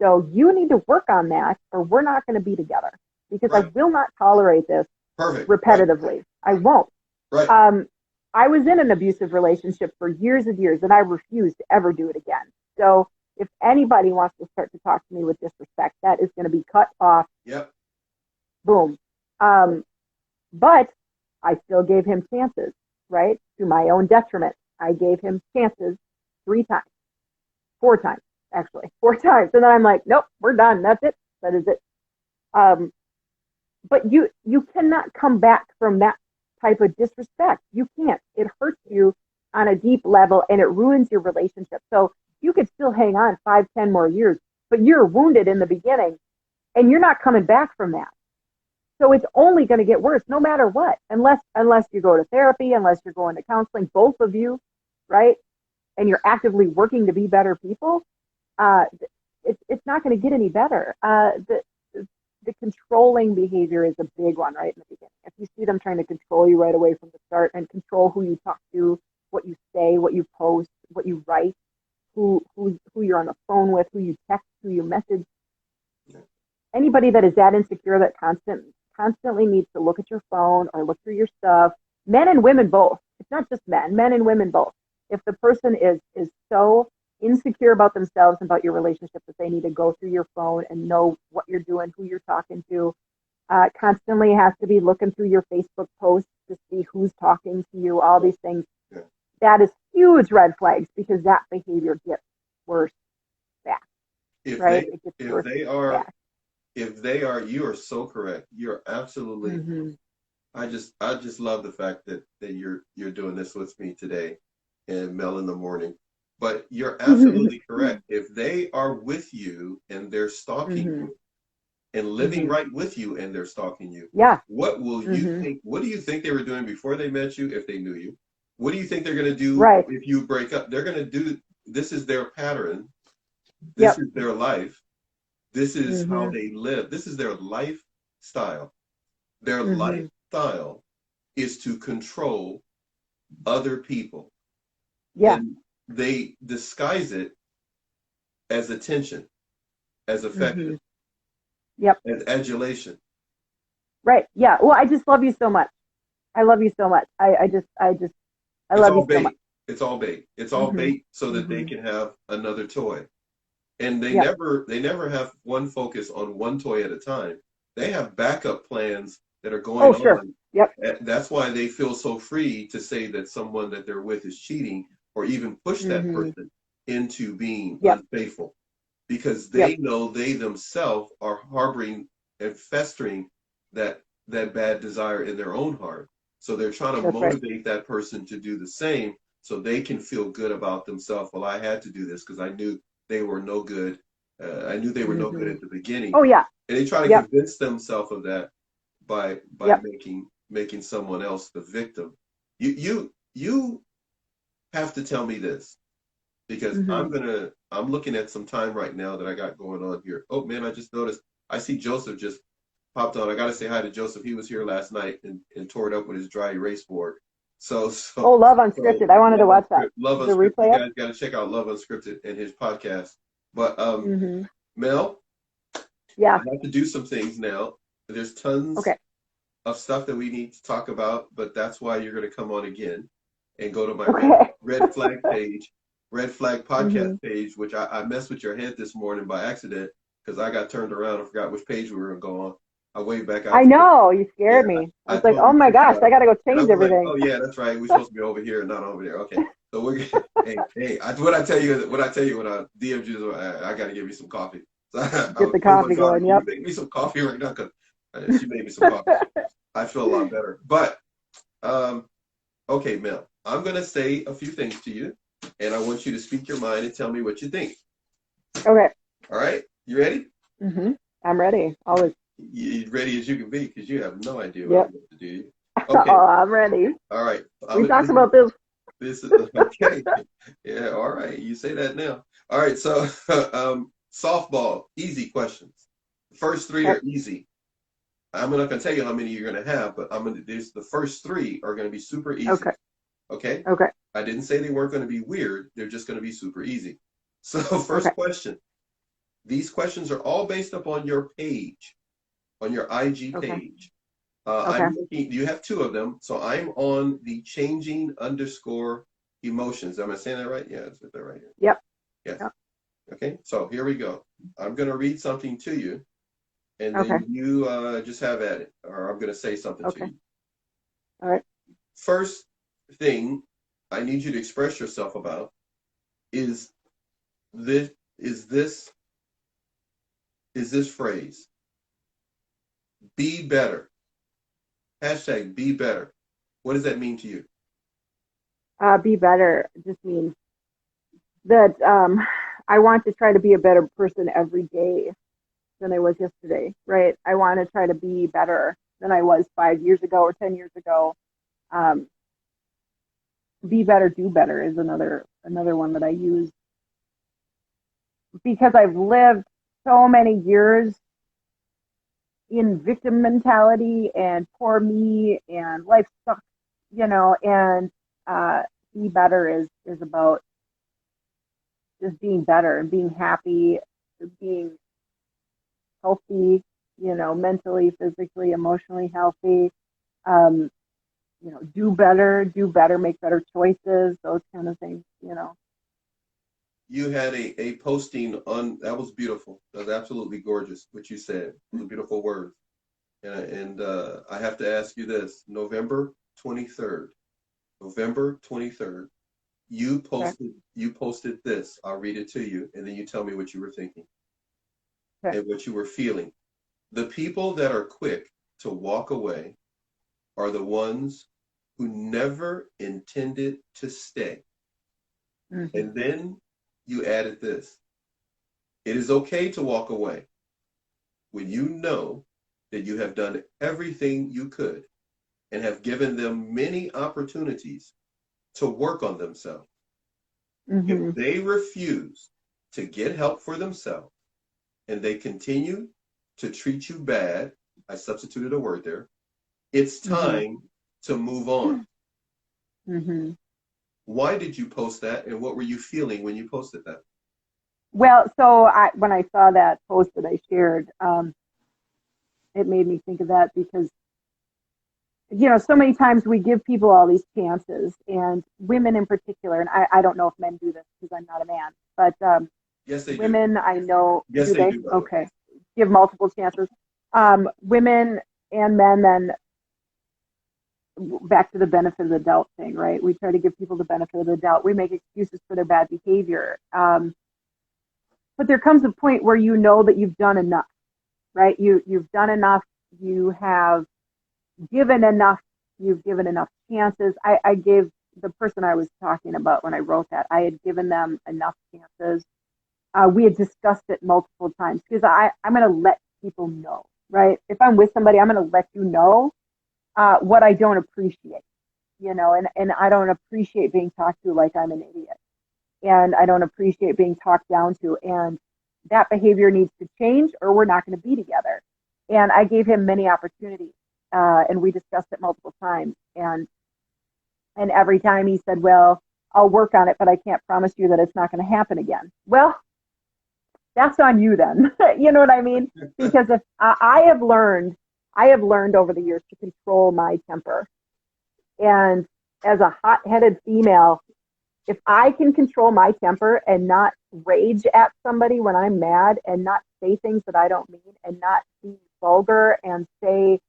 Speaker 2: So you need to work on that or we're not going to be together because I will not tolerate this repetitively. Right. I won't.
Speaker 1: Right.
Speaker 2: I was in an abusive relationship for years and years and I refused to ever do it again. So if anybody wants to start to talk to me with disrespect, that is going to be cut off.
Speaker 1: Yep.
Speaker 2: Boom. But I still gave him chances, right? To my own detriment. I gave him chances 4 times, actually. 4 times. And then I'm like, nope, we're done. That's it. That is it. But you cannot come back from that type of disrespect. You can't. It hurts you on a deep level and it ruins your relationship. So you could still hang on 5, 10 more years, but you're wounded in the beginning and you're not coming back from that. So it's only going to get worse no matter what, unless you go to therapy, unless you're going to counseling, both of you, right? And you're actively working to be better people. It's not going to get any better. The controlling behavior is a big one right in the beginning. If you see them trying to control you right away from the start and control who you talk to, what you say, what you post, what you write, who you're on the phone with, who you text, who you message. Anybody that is that insecure that constantly needs to look at your phone or look through your stuff, men and women both. It's not just men and women both. If the person is so insecure about themselves and about your relationship that they need to go through your phone and know what you're doing, who you're talking to, constantly has to be looking through your Facebook posts to see who's talking to you, all these things. Yeah. That is huge red flags because that behavior gets worse fast. Right?
Speaker 1: If they are, you are so correct. You're absolutely. Mm-hmm. I just love the fact that you're doing this with me today, and Mel in the morning. But you're absolutely correct. If they are with you and they're stalking you, and living right with you and they're stalking you, what will you think? What do you think they were doing before they met you? If they knew you, what do you think they're going to do if you break up? They're going to do. This is their pattern. This is their life. This is how they live. This is their lifestyle. Their lifestyle is to control other people. Yeah. And they disguise it as attention, as affection, as adulation.
Speaker 2: Right. Yeah. Well, I just love you so much. I love you so much. I love you so much.
Speaker 1: It's all bait. It's all bait so that they can have another toy. And they never have one focus on one toy at a time. They have backup plans that are going on.
Speaker 2: Sure. Yep.
Speaker 1: That's why they feel so free to say that someone that they're with is cheating or even push that person into being unfaithful. Because they know they themselves are harboring and festering that bad desire in their own heart. So they're trying to motivate that person to do the same so they can feel good about themselves. Well, I had to do this because I knew they were no good. I knew they were no good at the beginning.
Speaker 2: Oh yeah.
Speaker 1: And they try to convince themselves of that by making someone else the victim. You have to tell me this because I'm looking at some time right now that I got going on here. Oh man, I just noticed I see Joseph just popped on. I gotta say hi to Joseph. He was here last night and tore it up with his dry erase board. So
Speaker 2: Love Unscripted. I wanted to watch that.
Speaker 1: Love Unscripted. You guys got to check out Love Unscripted and his podcast. But Mel, I have to do some things now. There's tons of stuff that we need to talk about, but that's why you're going to come on again and go to my red flag page, red flag podcast page, which I messed with your head this morning by accident because I got turned around and forgot which page we were going to go on. I waved back out.
Speaker 2: I know, you scared me. I was like, oh my gosh, I got to go change everything.
Speaker 1: Like, oh yeah, that's right. We're supposed to be over here and not over there. Okay. So we're what I tell you when I DM'd you, I got to give you some coffee. So
Speaker 2: Get the coffee going,
Speaker 1: yep. Make me some coffee right now because she made me some coffee. I feel a lot better. But, okay, Mel, I'm going to say a few things to you and I want you to speak your mind and tell me what you think.
Speaker 2: Okay.
Speaker 1: All right. You ready?
Speaker 2: I'm ready. Always.
Speaker 1: You ready as you can be because you have no idea what I'm going to do. Okay.
Speaker 2: Oh, I'm ready.
Speaker 1: All right.
Speaker 2: We talked about this.
Speaker 1: This is okay. Yeah. All right. You say that now. All right. So, softball, easy questions. The first three
Speaker 2: Okay.
Speaker 1: are easy. I'm not going to tell you how many you're going to have, but the first three are going to be super easy.
Speaker 2: Okay.
Speaker 1: Okay.
Speaker 2: Okay.
Speaker 1: I didn't say they weren't going to be weird. They're just going to be super easy. So,
Speaker 2: Okay.
Speaker 1: first question. These questions are all based upon your page, on your IG
Speaker 2: Okay.
Speaker 1: page.
Speaker 2: Okay.
Speaker 1: I'm looking, you have two of them. So I'm on the changing underscore emotions. Am I saying that right? Yeah, it's that right here.
Speaker 2: Yep.
Speaker 1: Yes.
Speaker 2: Yep.
Speaker 1: Okay. So here we go. I'm going to read something to you, and
Speaker 2: Okay.
Speaker 1: then you just have at it, or I'm going to say something to
Speaker 2: Okay.
Speaker 1: you.
Speaker 2: All right.
Speaker 1: First thing I need you to express yourself about is this is this is this phrase. Be better. Hashtag be better. What does that mean to you?
Speaker 2: Be better just means that I want to try to be a better person every day than I was yesterday, right? I want to try to be better than I was 5 years ago or 10 years ago. Um, be better, do better is another one that I use because I've lived so many years in victim mentality and poor me and life sucks, and uh, be better is about just being better and being happy, being healthy, mentally, physically, emotionally healthy. Um, do better, make better choices, those kind of things.
Speaker 1: You had a posting on that was beautiful. That was absolutely gorgeous. What you said was a beautiful word. And I have to ask you this: November 23rd, November 23rd.
Speaker 2: Okay.
Speaker 1: You posted this. I'll read it to you, and then you tell me what you were thinking
Speaker 2: Okay.
Speaker 1: and what you were feeling. The people that are quick to walk away are the ones who never intended to stay.
Speaker 2: Mm-hmm.
Speaker 1: And then you added this. It is okay to walk away when you know that you have done everything you could and have given them many opportunities to work on themselves. If
Speaker 2: Mm-hmm.
Speaker 1: they refuse to get help for themselves and they continue to treat you bad, I substituted a word there, it's
Speaker 2: Mm-hmm.
Speaker 1: time to move on.
Speaker 2: Mm-hmm.
Speaker 1: Why did you post that and what were you feeling when you posted that?
Speaker 2: Well, so when I saw that post that I shared, it made me think of that because so many times we give people all these chances, and women in particular, and I don't know if men do this because I'm not a man, but
Speaker 1: Yes, they do.
Speaker 2: women I know,
Speaker 1: Yes,
Speaker 2: do
Speaker 1: they
Speaker 2: they?
Speaker 1: do, by the way.
Speaker 2: Okay. Give multiple chances. Women and men then back to the benefit of the doubt thing, right? We try to give people the benefit of the doubt. We make excuses for their bad behavior. But there comes a point where you know that you've done enough, right? You've done enough. You have given enough. You've given enough chances. I gave the person I was talking about when I wrote that, I had given them enough chances. We had discussed it multiple times because I'm going to let people know, right? If I'm with somebody, I'm going to let you know what I don't appreciate, and I don't appreciate being talked to like I'm an idiot. And I don't appreciate being talked down to. And that behavior needs to change or we're not going to be together. And I gave him many opportunities. And we discussed it multiple times. And every time he said, well, I'll work on it, but I can't promise you that it's not going to happen again. Well, that's on you then. You know what I mean? Because if I have learned over the years to control my temper. And as a hot-headed female, if I can control my temper and not rage at somebody when I'm mad and not say things that I don't mean and not be vulgar and say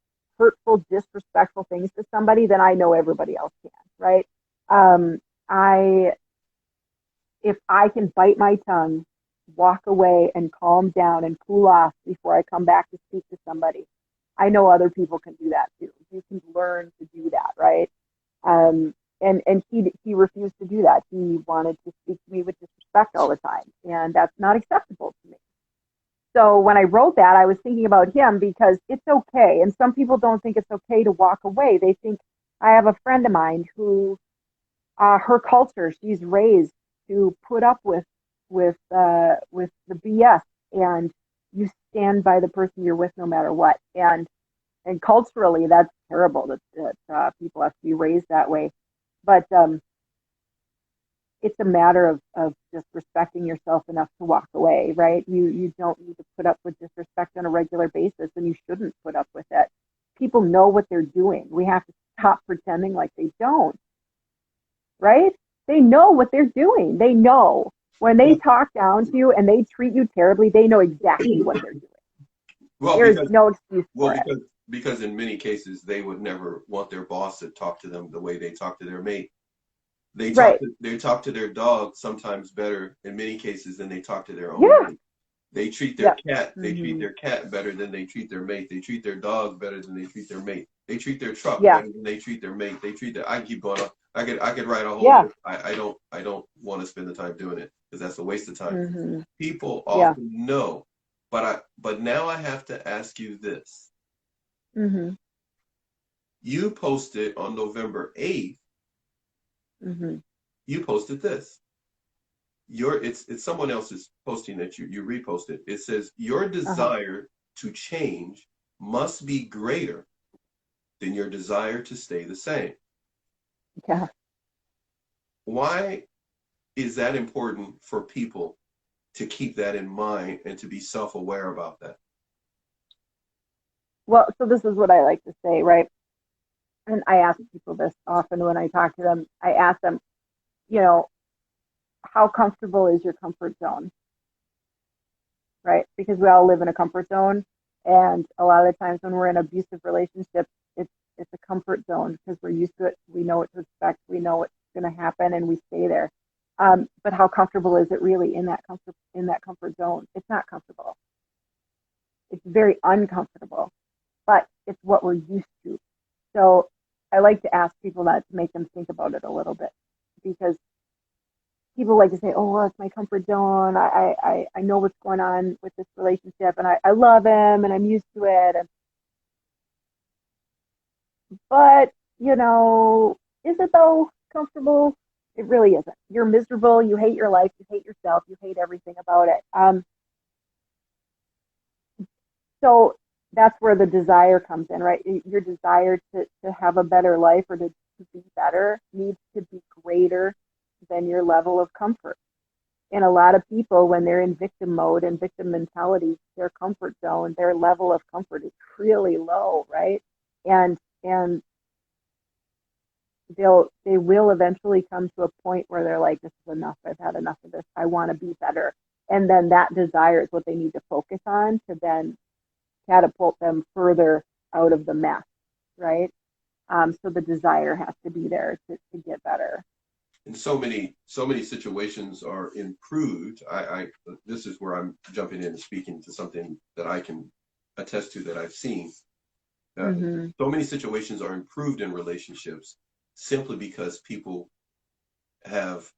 Speaker 2: hurtful, disrespectful things to somebody, then I know everybody else can, right? I if I can bite my tongue, walk away and calm down and cool off before I come back to speak to somebody, I know other people can do that too. You can learn to do that, right? And he refused to do that. He wanted to speak to me with disrespect all the time, and that's not acceptable to me. So when I wrote that, I was thinking about him because it's okay. And some people don't think it's okay to walk away. They think, I have a friend of mine who, her culture, she's raised to put up with the BS, and you stand by the person you're with no matter what. And culturally, that's terrible that people have to be raised that way. But it's a matter of just respecting yourself enough to walk away, right? You don't need to put up with disrespect on a regular basis, and you shouldn't put up with it. People know what they're doing. We have to stop pretending like they don't, right? They know what they're doing. They know when they talk down to you and they treat you terribly, they know exactly what they're doing.
Speaker 1: Well,
Speaker 2: There's no excuse for it.
Speaker 1: Because in many cases they would never want their boss to talk to them the way they talk to their mate. They talk to their dog sometimes better in many cases than they talk to their own mate. They treat their cat. They treat their cat better than they treat their mate. They treat their dog better than they treat their mate. They treat their truck better than they treat their mate. They treat their. I can keep going on. I could write a whole. I don't want to spend the time doing it because that's a waste of time. People often know, but now I have to ask you this. You posted on November 8th. You posted this. It's someone else's posting that you reposted. It says your desire to change must be greater than your desire to stay the same.
Speaker 2: Yeah.
Speaker 1: Why is that important for people to keep that in mind and to be self-aware about that?
Speaker 2: Well, so this is what I like to say, right? And I ask people this often when I talk to them. I ask them, how comfortable is your comfort zone? Right? Because we all live in a comfort zone. And a lot of the times when we're in abusive relationships, it's a comfort zone because we're used to it. We know what to expect. We know what's going to happen, and we stay there. But how comfortable is it really in that comfort zone? It's not comfortable. It's very uncomfortable, but it's what we're used to. So I like to ask people that to make them think about it a little bit, because people like to say, oh, well, it's my comfort zone. I know what's going on with this relationship, and I love him, and I'm used to it. But, is it though comfortable? It really isn't. You're miserable. You hate your life. You hate yourself. You hate everything about it. So that's where the desire comes in, right? Your desire to have a better life or to be better needs to be greater than your level of comfort. And a lot of people, when they're in victim mode and victim mentality, their comfort zone, their level of comfort is really low, right? And they will eventually come to a point where they're like, this is enough. I've had enough of this. I want to be better. And then that desire is what they need to focus on to then catapult them further out of the mess, right? So the desire has to be there to get better.
Speaker 1: And so many situations are improved. This is where I'm jumping in and speaking to something that I can attest to that I've seen. So many situations are improved in relationships simply because people have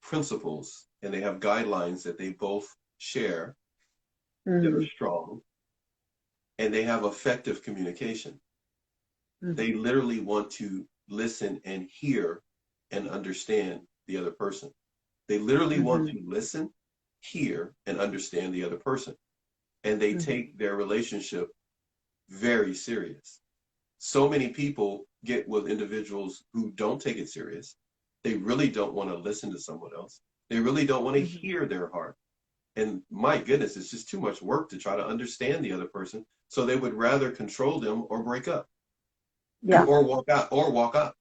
Speaker 1: principles and they have guidelines that they both share that are strong, and they have effective communication. They literally want to listen and hear and understand the other person. They literally want to listen, hear, and understand the other person. And they take their relationship very serious. So many people get with individuals who don't take it serious. They really don't want to listen to someone else. They really don't want to hear their heart. And my goodness, it's just too much work to try to understand the other person. So they would rather control them or break up. Or walk out.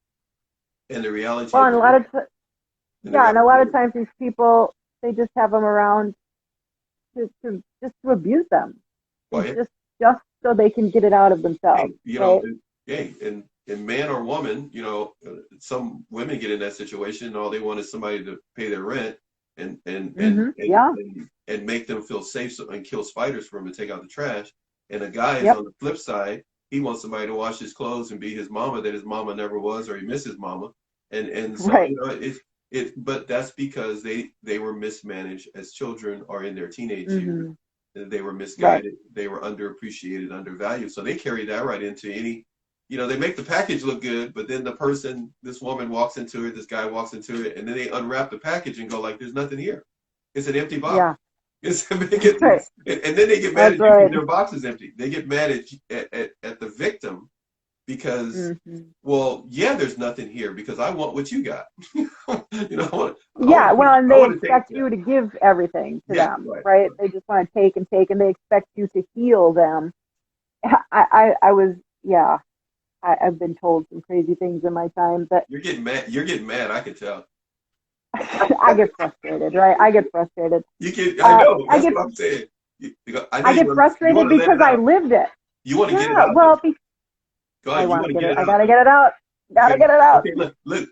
Speaker 1: And the reality.
Speaker 2: Well, and a lot of times these people, they just have them around to abuse them. Just so they can get it out of themselves.
Speaker 1: And man or woman, some women get in that situation. All they want is somebody to pay their rent and make them feel safe and kill spiders for them to take out the trash. And a guy is on the flip side. He wants somebody to wash his clothes and be his mama that his mama never was, or he misses mama. And so but that's because they were mismanaged as children or in their teenage years. they were misguided, they were underappreciated, undervalued. So they carry that right into any, they make the package look good, but then this woman walks into it, this guy walks into it, and then they unwrap the package and go like, there's nothing here. It's an empty box.
Speaker 2: Yeah.
Speaker 1: Right. And then they get mad at you because their box is empty. They get mad at the victim because, well, yeah, there's nothing here because I want what you got.
Speaker 2: And they expect you to give everything to them, right? They just want to take, and they expect you to heal them. I've been told some crazy things in my time, but
Speaker 1: you're getting mad. I can tell.
Speaker 2: I get frustrated, right? I get frustrated.
Speaker 1: I know. That's what I'm saying.
Speaker 2: I get frustrated because I lived it.
Speaker 1: You want to get it out?
Speaker 2: Well,
Speaker 1: go ahead.
Speaker 2: I want to get it. I gotta get it out. Gotta get it out.
Speaker 1: Okay, look.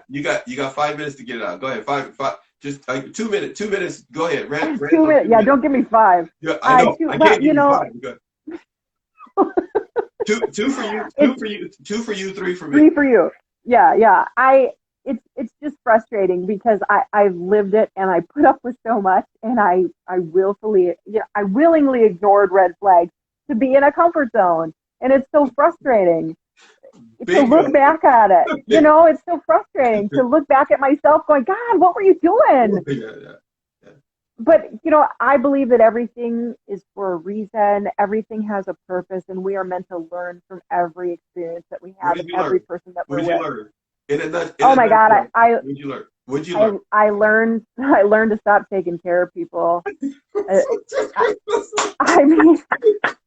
Speaker 1: You got 5 minutes to get it out. Go ahead. Five. Just 2 minutes. 2 minutes. Go ahead.
Speaker 2: 2 minutes. Yeah, don't give me 5.
Speaker 1: Yeah, I know. I can't give you 5. Two for you. 2 for you. 2 for you. 3 for me.
Speaker 2: 3 for you. Yeah. It's just frustrating because I've lived it and I put up with so much, and I willingly ignored red flags to be in a comfort zone, and it's so frustrating to look back at it. It's so frustrating to look back at myself going, God, what were you doing?
Speaker 1: Yeah.
Speaker 2: But I believe that everything is for a reason. Everything has a purpose, and we are meant to learn from every experience that we have, and every person that we're with.
Speaker 1: Learn?
Speaker 2: Oh my God!
Speaker 1: What'd you learn? What'd you learn?
Speaker 2: I learned to stop taking care of people. I mean,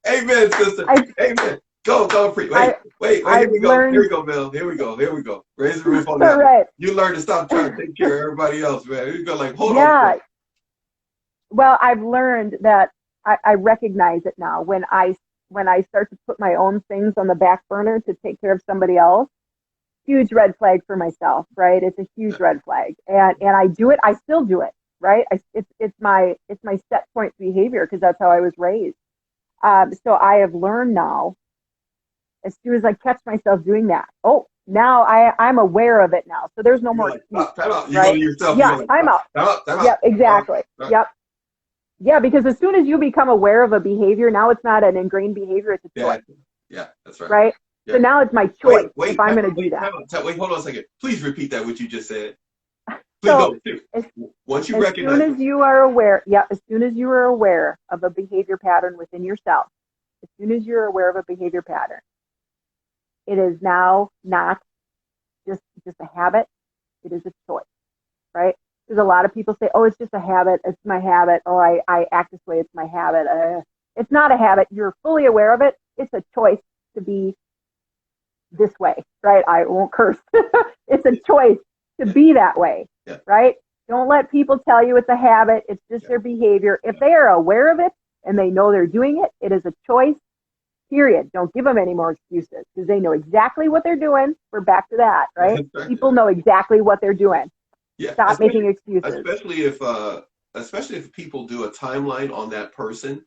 Speaker 1: amen, sister. Amen. Go, free. Wait. Here we go. Here we go, Mel. Here we go. Raise the roof on that.
Speaker 2: Right.
Speaker 1: You learn to stop trying to take care of everybody else, man. You go like, hold on.
Speaker 2: Well, I've learned that I recognize it now when I start to put my own things on the back burner to take care of somebody else. Huge red flag for myself, right? It's a huge red flag, and I do it. I still do it, right? It's my set point behavior because that's how I was raised. So I have learned now. As soon as I catch myself doing that, now I'm aware of it now. So there's no more excuse,
Speaker 1: time out. You
Speaker 2: right?
Speaker 1: go to yourself.
Speaker 2: Yeah, time out. Yeah, exactly. Yep. Yeah, because as soon as you become aware of a behavior, now it's not an ingrained behavior; it's a choice.
Speaker 1: Yeah, that's right.
Speaker 2: Right.
Speaker 1: Yeah.
Speaker 2: So now it's my choice if I'm going to do that.
Speaker 1: Wait, hold on a second. Please repeat that, what you just said. Please once you recognize.
Speaker 2: As soon as you are aware, as soon as you are aware of a behavior pattern within yourself, as soon as you're aware of a behavior pattern, it is now not just a habit. It is a choice, right? Because a lot of people say, it's just a habit. It's my habit. I act this way. It's my habit. It's not a habit. You're fully aware of it. It's a choice to be this way, right? I won't curse. It's a choice to be that way, right? Don't let people tell you it's a habit. It's just their behavior. If they are aware of it and they know they're doing it, it is a choice, period. Don't give them any more excuses because they know exactly what they're doing. We're back to that, right? People know exactly what they're doing.
Speaker 1: Yeah.
Speaker 2: Stop making excuses.
Speaker 1: Especially if people do a timeline on that person.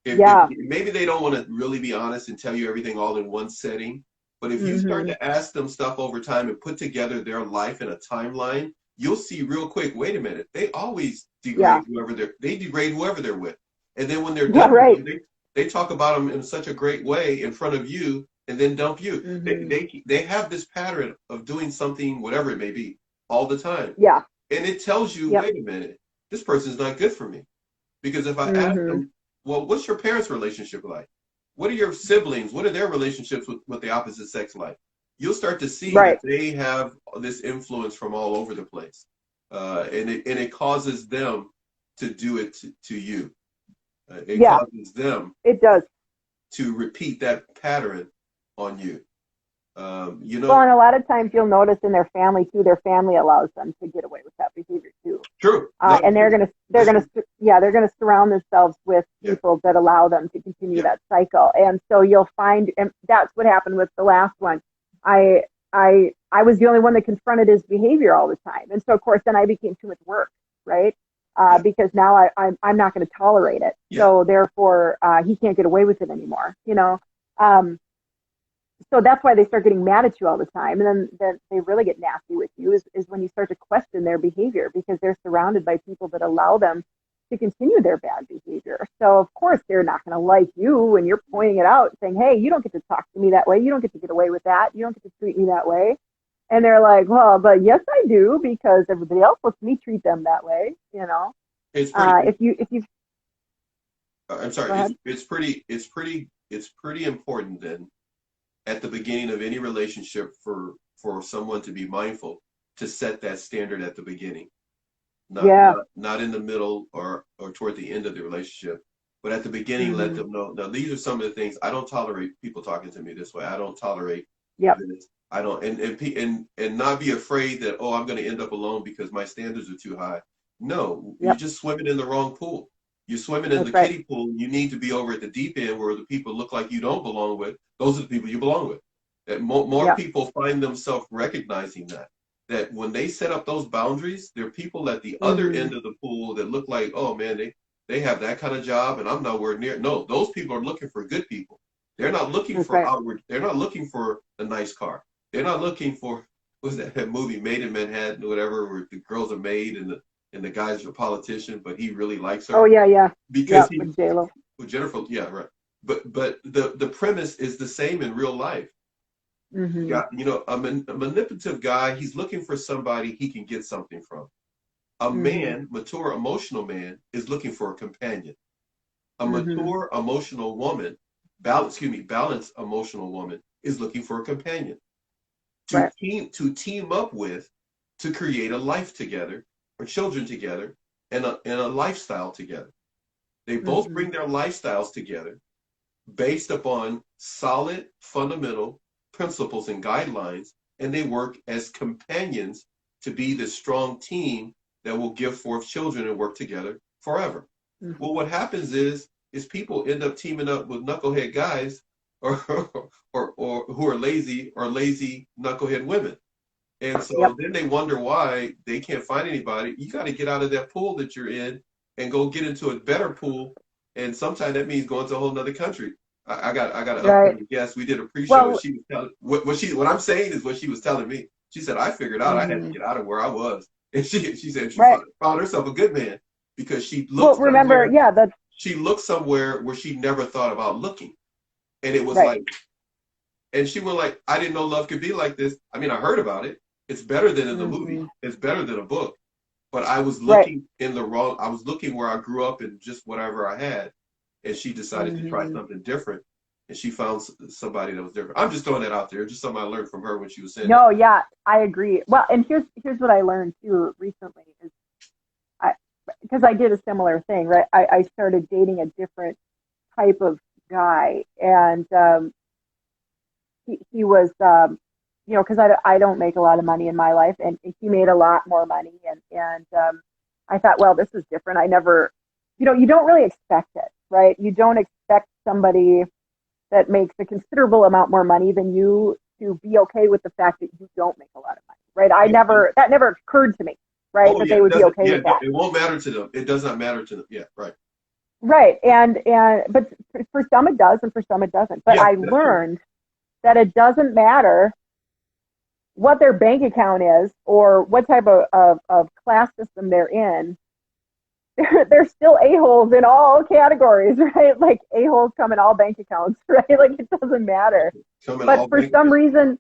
Speaker 1: If maybe they don't want to really be honest and tell you everything all in one setting. But if you start to ask them stuff over time and put together their life in a timeline, you'll see real quick, wait a minute, they always degrade whoever they're with. And then when they're done, they talk about them in such a great way in front of you and then dump you. They have this pattern of doing something, whatever it may be, all the time.
Speaker 2: Yeah.
Speaker 1: And it tells you, wait a minute, this person's not good for me. Because if I ask them, well, what's your parents' relationship like? What are your siblings? What are their relationships with the opposite sex like? You'll start to see that they have this influence from all over the place. And it causes them to do it to you. It causes them to repeat that pattern on you. Well,
Speaker 2: and a lot of times you'll notice in their family too, their family allows them to get away with that behavior too.
Speaker 1: True.
Speaker 2: And they're gonna surround themselves with people that allow them to continue that cycle. And so you'll find, and that's what happened with the last one. I was the only one that confronted his behavior all the time, and so of course then I became too much work, right? Because now I'm not going to tolerate it. So therefore he can't get away with it anymore. So that's why they start getting mad at you all the time. And then they really get nasty with you is when you start to question their behavior because they're surrounded by people that allow them to continue their bad behavior. So of course they're not going to like you when you're pointing it out, saying, hey, you don't get to talk to me that way. You don't get to get away with that. You don't get to treat me that way. And they're like, well, but yes, I do, because everybody else lets me treat them that way. You know,
Speaker 1: It's pretty.
Speaker 2: if you,
Speaker 1: I'm sorry. It's pretty important then at the beginning of any relationship for someone to be mindful to set that standard at the beginning. Not in the middle or toward the end of the relationship, but at the beginning, let them know. Now, these are some of the things. I don't tolerate people talking to me this way. I don't tolerate this. I don't, and not be afraid that, oh, I'm going to end up alone because my standards are too high. No, you're just swimming in the wrong pool. You're swimming in the kiddie pool. You need to be over at the deep end where the people look like you don't belong with. Those are the people you belong with. And more people find themselves recognizing that when they set up those boundaries, there are people at the other end of the pool that look like, oh man, they have that kind of job and I'm nowhere near. No, those people are looking for good people. They're not looking for outward. They're not looking for a nice car. They're not looking for, what's that movie, Made in Manhattan or whatever, where the girls are made and the guy's a politician, but he really likes her.
Speaker 2: Oh yeah.
Speaker 1: Because
Speaker 2: with J-Lo.
Speaker 1: With Jennifer, yeah, right. But the premise is the same in real life. A manipulative guy, he's looking for somebody he can get something from. A man, mature, emotional man, is looking for a companion. A mature, emotional woman, balanced emotional woman, is looking for a companion to team up with, to create a life together, or children together, and a lifestyle together. They both bring their lifestyles together based upon solid, fundamental principles and guidelines, and they work as companions to be the strong team that will give forth children and work together forever. Well, what happens is people end up teaming up with knucklehead guys or who are lazy knucklehead women. And so then they wonder why they can't find anybody. You got to get out of that pool that you're in and go get into a better pool. And sometimes that means going to a whole nother country. I got an upcoming guest. We did a pre-show. And she was telling what I'm saying is what she was telling me. She said, I figured out I had to get out of where I was. And she said she found herself a good man because she looked she looked somewhere where she never thought about looking. And it was like, and she went like, I didn't know love could be like this. I mean, I heard about it. It's better than in the movie. It's better than a book. But I was looking I was looking where I grew up and just whatever I had. And she decided to try something different. And she found somebody that was different. I'm just throwing that out there. Just something I learned from her when she was saying
Speaker 2: No, yeah, I agree. Well, and here's what I learned too recently is because I did a similar thing, right? I started dating a different type of guy, and he was, because I don't make a lot of money in my life, and he made a lot more money, and I thought, well, this is different. I never, you don't really expect it, right? You don't expect somebody that makes a considerable amount more money than you to be okay with the fact that you don't make a lot of money, right? That never occurred to me, right? That they would be okay with that.
Speaker 1: It won't matter to them. It does not matter to them. Yeah, right.
Speaker 2: Right, but for some it does, and for some it doesn't. But I learned that it doesn't matter what their bank account is or what type of class system they're in. They're still a-holes in all categories, right? Like a-holes come in all bank accounts, right? Like it doesn't matter. But for some reason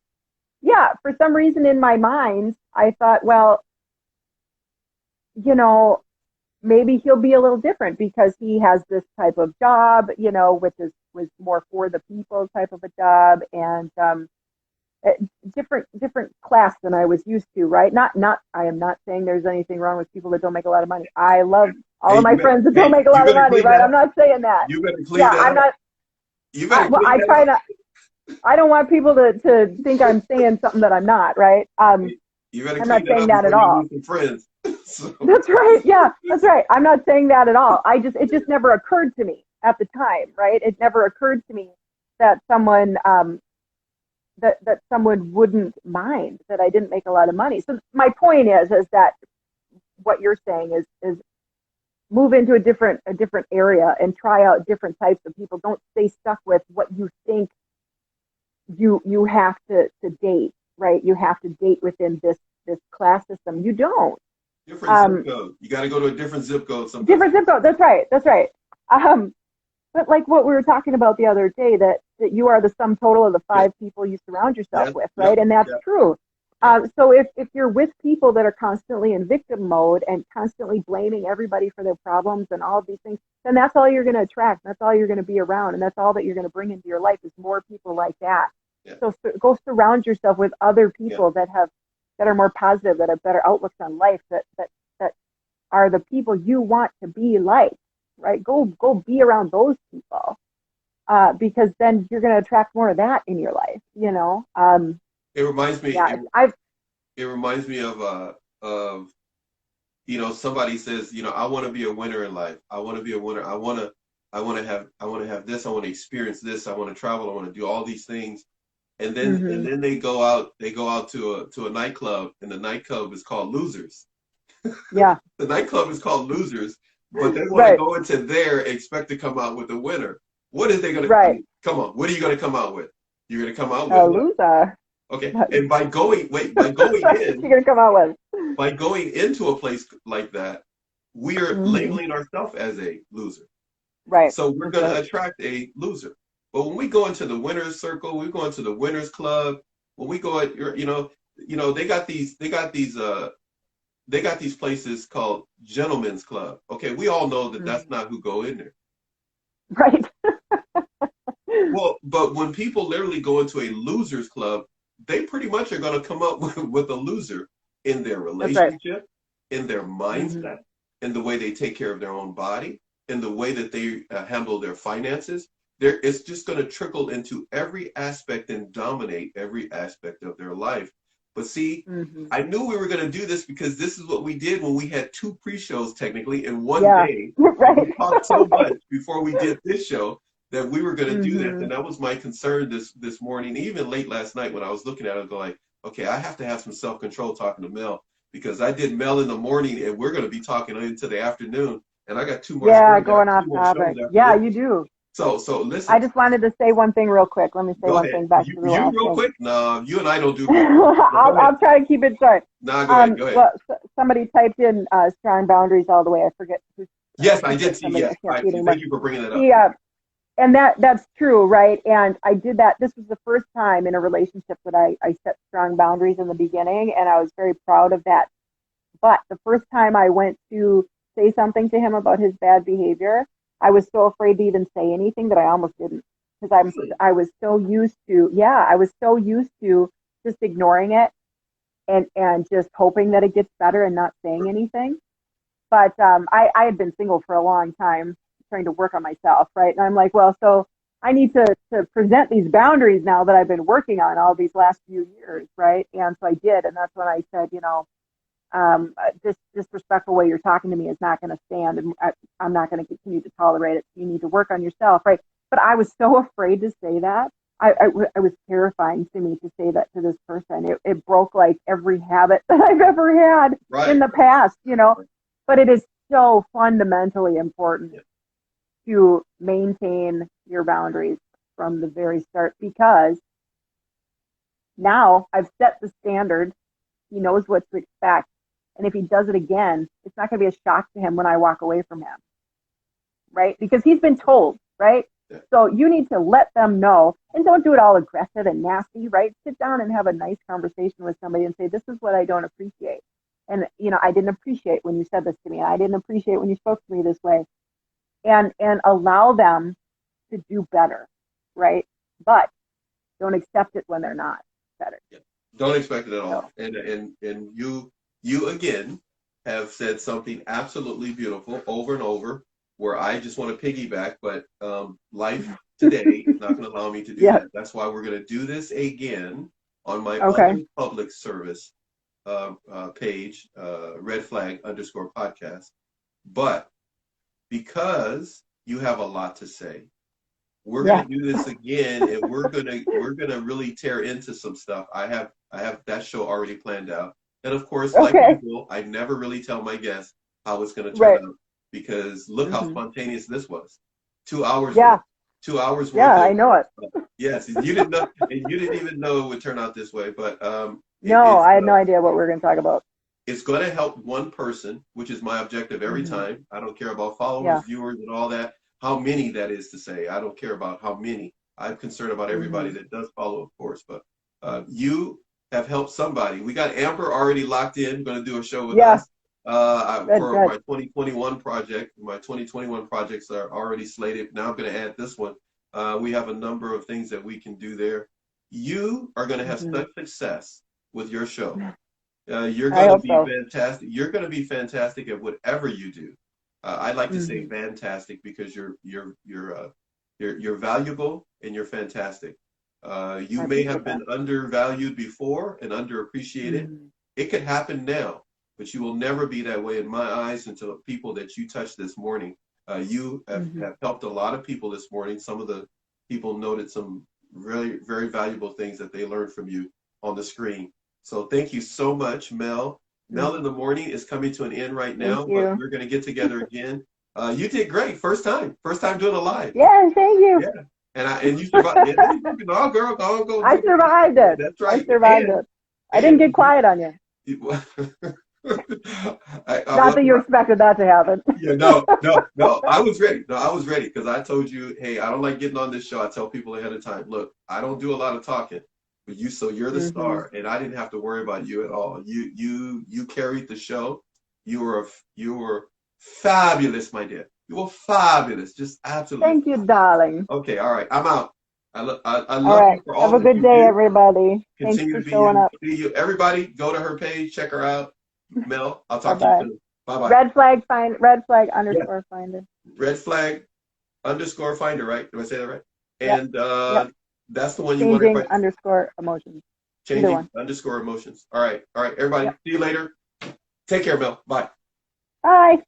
Speaker 2: in my mind, I thought, well, maybe he'll be a little different because he has this type of job, which was more for the people type of a job, and different class than I was used to, right? I am not saying there's anything wrong with people that don't make a lot of money. I love all of my friends that don't make a lot of money, right? I'm not saying that.
Speaker 1: You better clean that
Speaker 2: I'm not. I try not. I don't want people to think I'm saying something that I'm not, right?
Speaker 1: You better
Speaker 2: I'm not saying that at all.
Speaker 1: Friends. So.
Speaker 2: That's right. Yeah, that's right. I'm not saying that at all. It just never occurred to me at the time, right? It never occurred to me that someone that someone wouldn't mind that I didn't make a lot of money. So my point is that what you're saying is move into a different area and try out different types of people. Don't stay stuck with what you think you have to date, right? You have to date within this class system. You don't.
Speaker 1: Different zip code. You got to go to a different zip code sometimes.
Speaker 2: Different zip code. That's right. That's right. But like what we were talking about the other day, that you are the sum total of the 5 people you surround yourself with, right? And that's true. So if you're with people that are constantly in victim mode and constantly blaming everybody for their problems and all of these things, then that's all you're going to attract. That's all you're going to be around. And that's all that you're going to bring into your life is more people like that. Yeah. So go surround yourself with other people that are more positive, that have better outlooks on life, that are the people you want to be like, right? Go be around those people, because then you're going to attract more of that in your life, you know?
Speaker 1: It reminds me.
Speaker 2: Yeah,
Speaker 1: it reminds me of you know, somebody says, you know, I want to be a winner in life. I want to be a winner. I want to have this. I want to experience this. I want to travel. I want to do all these things. And then they go out to a nightclub, and the nightclub is called Losers.
Speaker 2: Yeah.
Speaker 1: The nightclub is called Losers, but they want to go into there and expect to come out with a winner. What is they going to come on? What are you going to come out with? You're going to come out with
Speaker 2: a loser.
Speaker 1: Okay, and by going in, you're
Speaker 2: gonna come out with.
Speaker 1: By going into a place like that, we are labeling ourselves as a loser.
Speaker 2: Right.
Speaker 1: So we're gonna attract a loser. But when we go into the winners circle, we go into the winners club. When we go at you know, they got these places called gentlemen's club. Okay, we all know that that's not who go in there.
Speaker 2: Right.
Speaker 1: Well, but when people literally go into a losers club, they pretty much are going to come up with a loser in their relationship, in their mindset, in the way they take care of their own body, in the way that they handle their finances. It's just going to trickle into every aspect and dominate every aspect of their life. But see, I knew we were going to do this because this is what we did when we had 2 pre-shows technically in one day.
Speaker 2: Right.
Speaker 1: We talked so much before we did this show that we were going to do this. And that was my concern this morning, even late last night when I was looking at it, going, okay, I have to have some self-control talking to Mel, because I did Mel in the morning and we're going to be talking into the afternoon. And I got 2 more.
Speaker 2: Yeah, going off topic. Yeah, you do.
Speaker 1: So listen.
Speaker 2: I just wanted to say one thing real quick. Let me say one thing back to the last
Speaker 1: real quick? No, you and I don't do
Speaker 2: I'll try to keep it short.
Speaker 1: No, go ahead.
Speaker 2: Well, somebody typed in strong boundaries all the way. I forget who.
Speaker 1: Yes, I did see. Yes, thank you for bringing that up.
Speaker 2: Yeah. And that's true, right? And I did that. This was the first time in a relationship that I set strong boundaries in the beginning, and I was very proud of that. But the first time I went to say something to him about his bad behavior, I was so afraid to even say anything that I almost didn't, because I was so used to just ignoring it and just hoping that it gets better and not saying anything. But I had been single for a long time, trying to work on myself, right? And I'm like, well, so I need to present these boundaries now that I've been working on all these last few years, right? And so I did, and that's when I said, you know, this disrespectful way you're talking to me is not going to stand, and I'm not going to continue to tolerate it. You need to work on yourself, right? But I was so afraid to say that. It was terrifying to me to say that to this person. It broke like every habit that I've ever had in the past, you know. But it is so fundamentally important to maintain your boundaries from the very start, because now I've set the standard. He knows what to expect. And if he does it again, it's not going to be a shock to him when I walk away from him, right? Because he's been told, right? Yeah. So you need to let them know, and don't do it all aggressive and nasty, right? Sit down and have a nice conversation with somebody and say, this is what I don't appreciate. And, you know, I didn't appreciate when you said this to me. I didn't appreciate when you spoke to me this way. And allow them to do better, right? But don't accept it when they're not better.
Speaker 1: Yeah. Don't expect it at all. No. And you again have said something absolutely beautiful over and over, where I just want to piggyback, but life today is not going to allow me to do that. That's why we're going to do this again on my other public service page, Red Flag _podcast. But because you have a lot to say, we're going to do this again, and we're going to really tear into some stuff. I have that show already planned out, and of course, like usual, I never really tell my guests how it's going to turn out, because look how spontaneous this was. 2 hours. Yeah. 2 hours.
Speaker 2: Yeah, I know it.
Speaker 1: Yes, you didn't know, and you didn't even know it would turn out this way. But
Speaker 2: no, I had no idea what we were going to talk about.
Speaker 1: It's going to help one person, which is my objective every time. I don't care about followers, viewers, and all that. How many, that is to say. I don't care about how many. I'm concerned about everybody that does follow, of course. But you have helped somebody. We got Amber already locked in, going to do a show with us for my 2021 project. My 2021 projects are already slated. Now I'm going to add this one. We have a number of things that we can do there. You are going to have such success with your show. You're going to be fantastic. You're going to be fantastic at whatever you do. I like to say fantastic because you're valuable and you're fantastic. You may have been undervalued before and underappreciated. It could happen now, but you will never be that way in my eyes until the people that you touched this morning. You have helped a lot of people this morning. Some of the people noted some really very valuable things that they learned from you on the screen. So thank you so much, Mel. Mel in the Morning is coming to an end right now, but we're going to get together again. You did great. First time doing a live.
Speaker 2: Yeah, thank you.
Speaker 1: Yeah. And you survived. No, girl, go.
Speaker 2: I survived it.
Speaker 1: That's right.
Speaker 2: I survived it. I didn't get quiet on you. Not that you expected that to happen.
Speaker 1: Yeah, no. I was ready. No, I was ready because I told you, hey, I don't like getting on this show. I tell people ahead of time, look, I don't do a lot of talking. But you're the star, and I didn't have to worry about you at all. You carried the show. You were fabulous, my dear. You were fabulous, just absolutely.
Speaker 2: Thank you, darling.
Speaker 1: Okay, all right, I'm out. I love
Speaker 2: you for all. Have a good day, everybody.
Speaker 1: Continue
Speaker 2: Thanks
Speaker 1: to
Speaker 2: for showing up.
Speaker 1: See you, everybody. Go to her page, check her out. Mel, I'll talk to you soon. Bye bye.
Speaker 2: Red flag underscore finder.
Speaker 1: Red flag underscore finder, right? Did I say that right? And that's the one you want to
Speaker 2: Changing underscore emotions.
Speaker 1: Changing underscore emotions. All right, everybody. See you later. Take care, Mel. Bye.
Speaker 2: Bye.